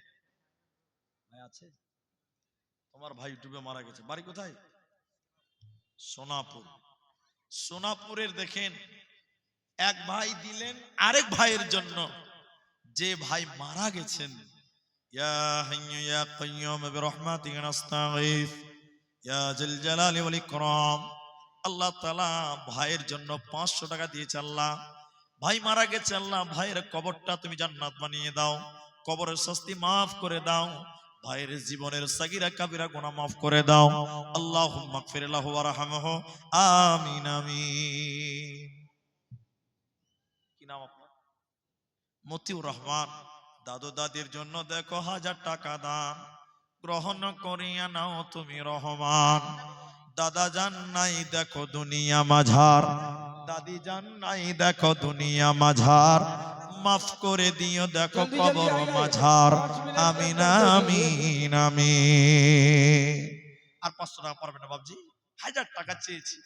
আছে তোমার ভাই ইউটিউবে মারা গেছে, বাড়ি কোথায়? সোনাপুর। সোনাপুরের দেখেন, এক ভাই দিলেন আরেক ভাইয়ের জন্য, যে ভাই মারা গেছেন। ইয়া হাইয়্যু ইয়া কাইয়্যুম বিরহমাতিকা নাস্তাগীথ ইয়া জিল জালালি ওয়াল ইকরাম। আল্লাহ তাআলা ভাইয়ের জন্য 500 টাকা দিয়েছে। আল্লাহ, ভাই মারা গেছে, আল্লাহ ভাইয়ের কবরটা তুমি জান্নাত বানিয়ে দাও, কবরের শাস্তি মাফ করে দাও, ভাইয়ের জীবনের সাগীরা কাবিরা গুনাহ মাফ করে দাও। আল্লাহুম্মা গফির লাহু ওয়ারহামহু। আমিন আমিন। কি নাম আপনার? মতিউর রহমান। দাদু দাদির জন্য দেখো 1000 টাকা দান, গ্রহণ করিয়া নাও তুমি রহমান। দাদা জান নাই দেখো দুনিয়া মাঝার, দাদি জান নাই দেখো দুনিয়া মাঝার, মাফ করে দিও দেখো কবর মাঝার। আমিন আমিন আমিন। আর 500 টাকা পারবে না বাবজি, 1000 টাকা চেয়েছি,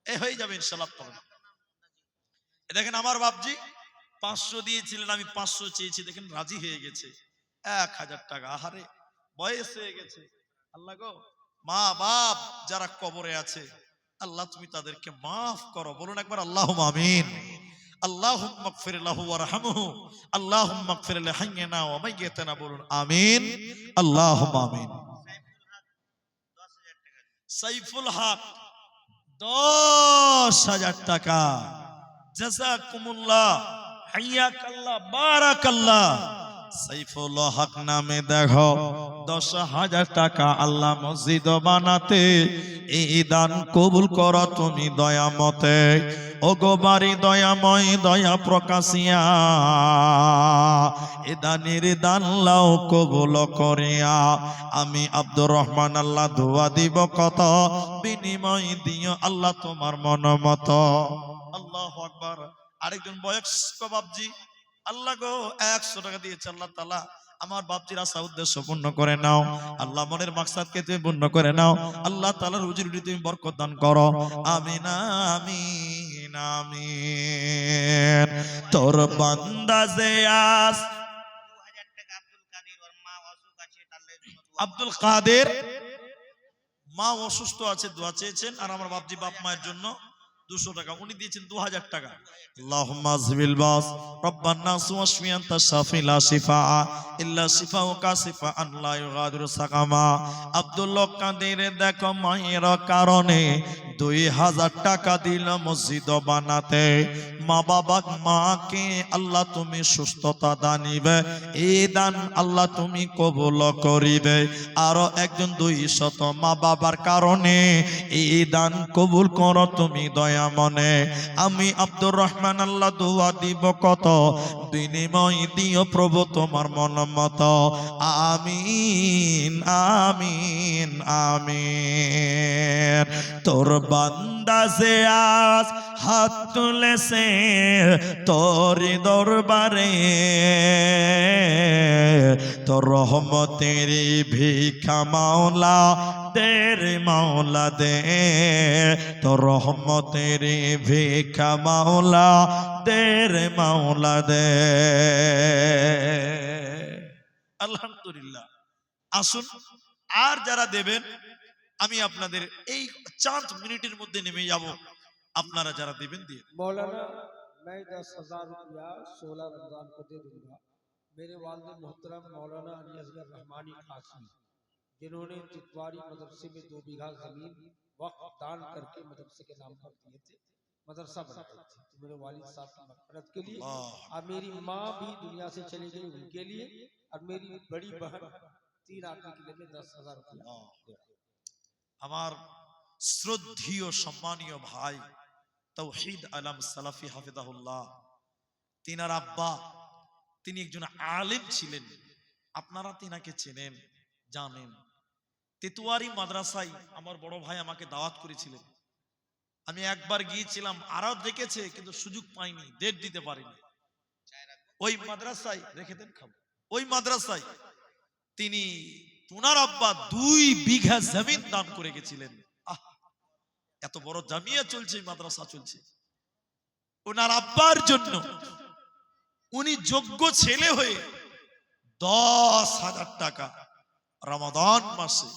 এ হয়ে যাবে ইনশাআল্লাহ। দেখেন আমার বাপজি 500 দিয়েছিলেন, আমি 500 চেয়েছি, দেখেন রাজি হয়ে গেছে। 1000 টাকা। আহারে, বয়স হয়ে গেছে। আল্লাহ গো, মা বাপ যারা কবরে আছে, আল্লাহ তুমি তাদেরকে মাফ করো। বলুন একবার আল্লাহুম্মা আমিন। আল্লাহুম্মা গফির লাহু ওয়ারহামহু। আল্লাহুম্মা গফির লিহাইয়িনা ওয়া মাইয়িতিনা। বলুন আমিন, আল্লাহুম্মা আমিন। সাইফুল হক 10,000 টাকা। জাযাকুমুল্লাহ, হাইয়াকাল্লাহ, বারাকাল্লাহ। সাইফুল হক নামে দেখো 10,000 টাকা আল্লাহ মসজিদ বানাতে, এই দান কবুল করো তুমি দয়ামতে। ওগো বাড়ি দয়াময় দয়া প্রকাশিয়া, এ দানের দান লাও কবুল করিয়া। আমি আব্দুর রহমান আল্লাহ দোয়া দিব কত, বিনিময় দিও আল্লাহ তোমার মন মতো। আল্লাহু আকবার। আরেকজন বয়স্ক বাপজি, আল্লাহ গো 100 টাকা দিয়েছে। আল্লাহ তাআলা আমার বাপজির আশা উদ্দেশ্য পূর্ণ করে নাও। আল্লাহ মনের মাকসাদকে তুমি পূর্ণ করে নাও। আল্লাহ তাআলার রুজি রুটি তুমি বরকত দান করো। আমিন আমিন আমিন। তোর বান্দা যে আস আব্দুল কাদের, মা অসুস্থ আছে, দোয়া চেয়েছেন। আর আমার বাপজি বাপ মায়ের জন্য 200 টাকা, উনি দিয়েছেন 2000 টাকা। আল্লাহুম্মা আযহিবিল বাস রব্বান নাস ওয়াশফি আনতা শাফি লা শিফা ইল্লা শিফাউকা শিফাআন লা ইউগাদিরু সাকামা। আব্দুল্লাহ কাদের দেখো মায়ের কারণে 2000 টাকা দিল মসজিদ বানাতে। মা বাবা মাকে আল্লাহ তুমি সুস্থতা দানিবে, এই দান আল্লাহ তুমি কবুল করিবে। আরো একজন 200 মা বাবার কারণে এই দান কবুল করো তুমি দয়া মনে। আমি আব্দুর রহমান আল্লাহ দোয়া দিব কত, বিনিময় দিও প্রভু তোমার মন মতো। আমিন আমিন আমিন। তোর বান্দা যে আজ হাত তুলেছে তোর দরবারে, তোর রহমতের ভিক্ষা মাওলা দে রে মাওলা দে, তোর রহমতের ভিক্ষা মাওলা দে রে মাওলা দে। আলহামদুলিল্লাহ। আসুন, আর যারা দেবেন আমি আপনাদের এই 4 মিনিটের মধ্যে নেমে যাব। আপনারা যারা দিবেন দিয়ে দিন। मौलाना मैं 10,000 रुपया 16 रमजान को दे दूंगा। मेरे वालिद मोहतरम मौलाना अली असगर रहमानी कासमी, जिन्होंने चितवारी मदरसे में 2 बीघा जमीन वक्फ दान करके मदरसे के नाम पर दिए थे, मदरसा बनाए थे। तो मेरे वालिद साहब की मग़फ़िरत के लिए, और मेरी माँ भी दुनिया से चली गई उनके लिए, और मेरी बड़ी बहन 3 आदमी के लिए मैं 10,000 रुपया। আমার শ্রদ্ধেয় সম্মানীয় ভাই তৌহিদ আলম সালাফি হাফিজাহুল্লাহ, তিনার আব্বা তিনি একজন আলেম ছিলেন। আপনারা তিনাকে চেনেন জানেন। তেতুয়ারি মাদ্রাসায় আমার বড় ভাই আমাকে দাওয়াত করেছিলেন। আমি একবার গিয়েছিলাম, আরো দেখেছে কিন্তু সুযোগ পাইনি, ডেট দিতে পারিনি। ওই মাদ্রাসায় রেখে দেন খাবো। ওই মাদ্রাসায় তিনি ওনার আব্বা 2 বিঘা জমিন দান করে গেছিলেন। এত বড় জামিয়া চলছে, মাদ্রাসা চলছে, ওনার আব্বার জন্য উনি যোগ্য ছেলে হয়ে 10,000 টাকা রমাদান মাসে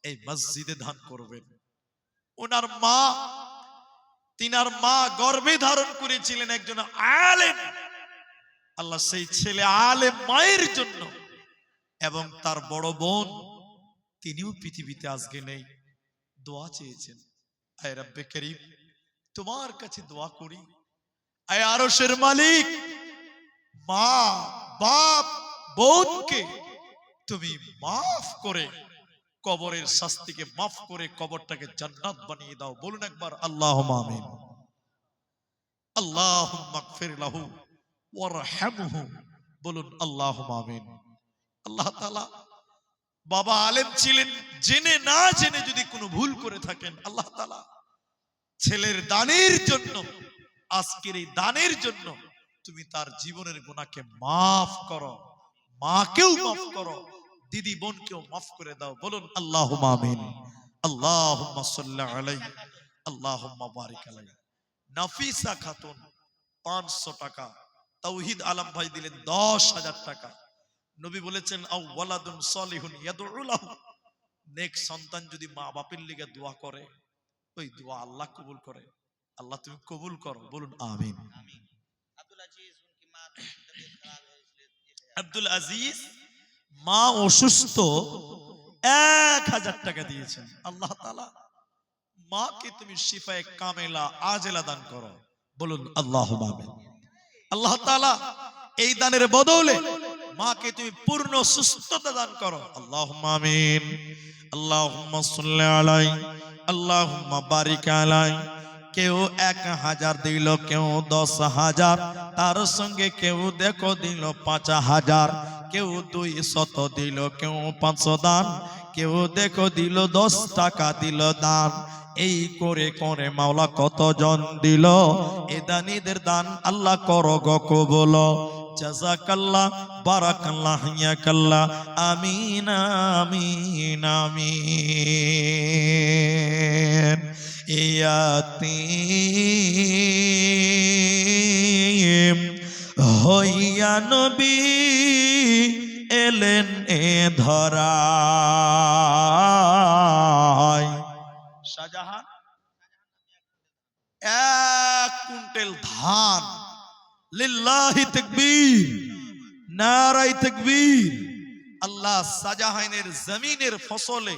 এই মসজিদে দান করবেন। ওনার মা, তিনার মা গর্ভে ধারণ করেছিলেন একজন আলেম। আল্লাহ সেই ছেলে আলেম মায়ের জন্য এবং তার বড় বোন, তিনিও পৃথিবীতে আজকে নেই, দোয়া চেয়েছেন, আয় রব্বে করিম তোমার কাছে দোয়া করি, আয় আরশের মালিক, মা বাপ বোনকে তুমি মাফ করে কবরের শাস্তিকে মাফ করে কবরটাকে জান্নাত বানিয়ে দাও। বলুন একবার আল্লাহুম্মা আমিন। আল্লাহুম্মা গফির লাহু ওয়ারহামহু, বলুন আল্লাহুম্মা আমিন। আল্লাহ তাআলা, বাবা আলেম ছিলেন, জেনে না জেনে যদি কোনো ভুল করে থাকেন, আল্লাহ তাআলা ছেলের দানের জন্য, আজকের এই দানের জন্য তুমি তার জীবনের গুনাহকে মাফ করো, মাকেও মাফ করো, দিদি বোনকেও মাফ করে দাও। বলুন আল্লাহুম্মা আমিন। আল্লাহুম্মা সাল্লি আলাইহি, আল্লাহুম্মা বারিক আলাইহি। নাফিসা খাতুন 500 টাকা, তৌহিদ আলম ভাই দিলেন 10,000 টাকা। নবী বলেছেন আওয়ালাদুন সলিহুন ইয়াদউ লাহু, নেক সন্তান যদি মা বাপের লিগে দোয়া করে, ওই দোয়া আল্লাহ কবুল করে। আল্লাহ তুমি কবুল করো, বলুন আমিন। আব্দুল আজিজ মা অসুস্থ, 1,000 টাকা দিয়েছেন। আল্লাহ তাআলা মাকে তুমি শিফায়ে কামেলা আজেলা দান করো, বলুন আল্লাহুম্মা আমিন। আল্লাহ তাআলা এই দানের বদলে মাকে তুমি পূর্ণ সুস্থতা দান করো, আল্লাহুম্মা আমিন। আল্লাহুম্মা সাল্লি আলাইহি, আল্লাহুম্মা বারিক আলাইহি। কেউ 1,000 দিল, কেউ 10,000, তার সঙ্গে কেউ দেখো দিল 5,000, কেউ 200 দিল, কেউ 500 দান, কেউ দেখো দিল 10 টাকা দিল দান। এই করে করে মাওলা কতজন দিল, এ দানীদের দান আল্লাহ করো গো কবুল। জাযাকাল্লাহ, বারাকাল্লাহ, হিয়াকাল্লাহ, আমিন আমিন আমিন। ইয়াতীম হইয়া নবী এলেন এ ধরায়। শাহজাহান 1 কুইন্টাল ধান, লিল্লাহি তাকবীর, নারায়ে তাকবীর। আল্লাহ শাহজাহানের জমিনের ফসলে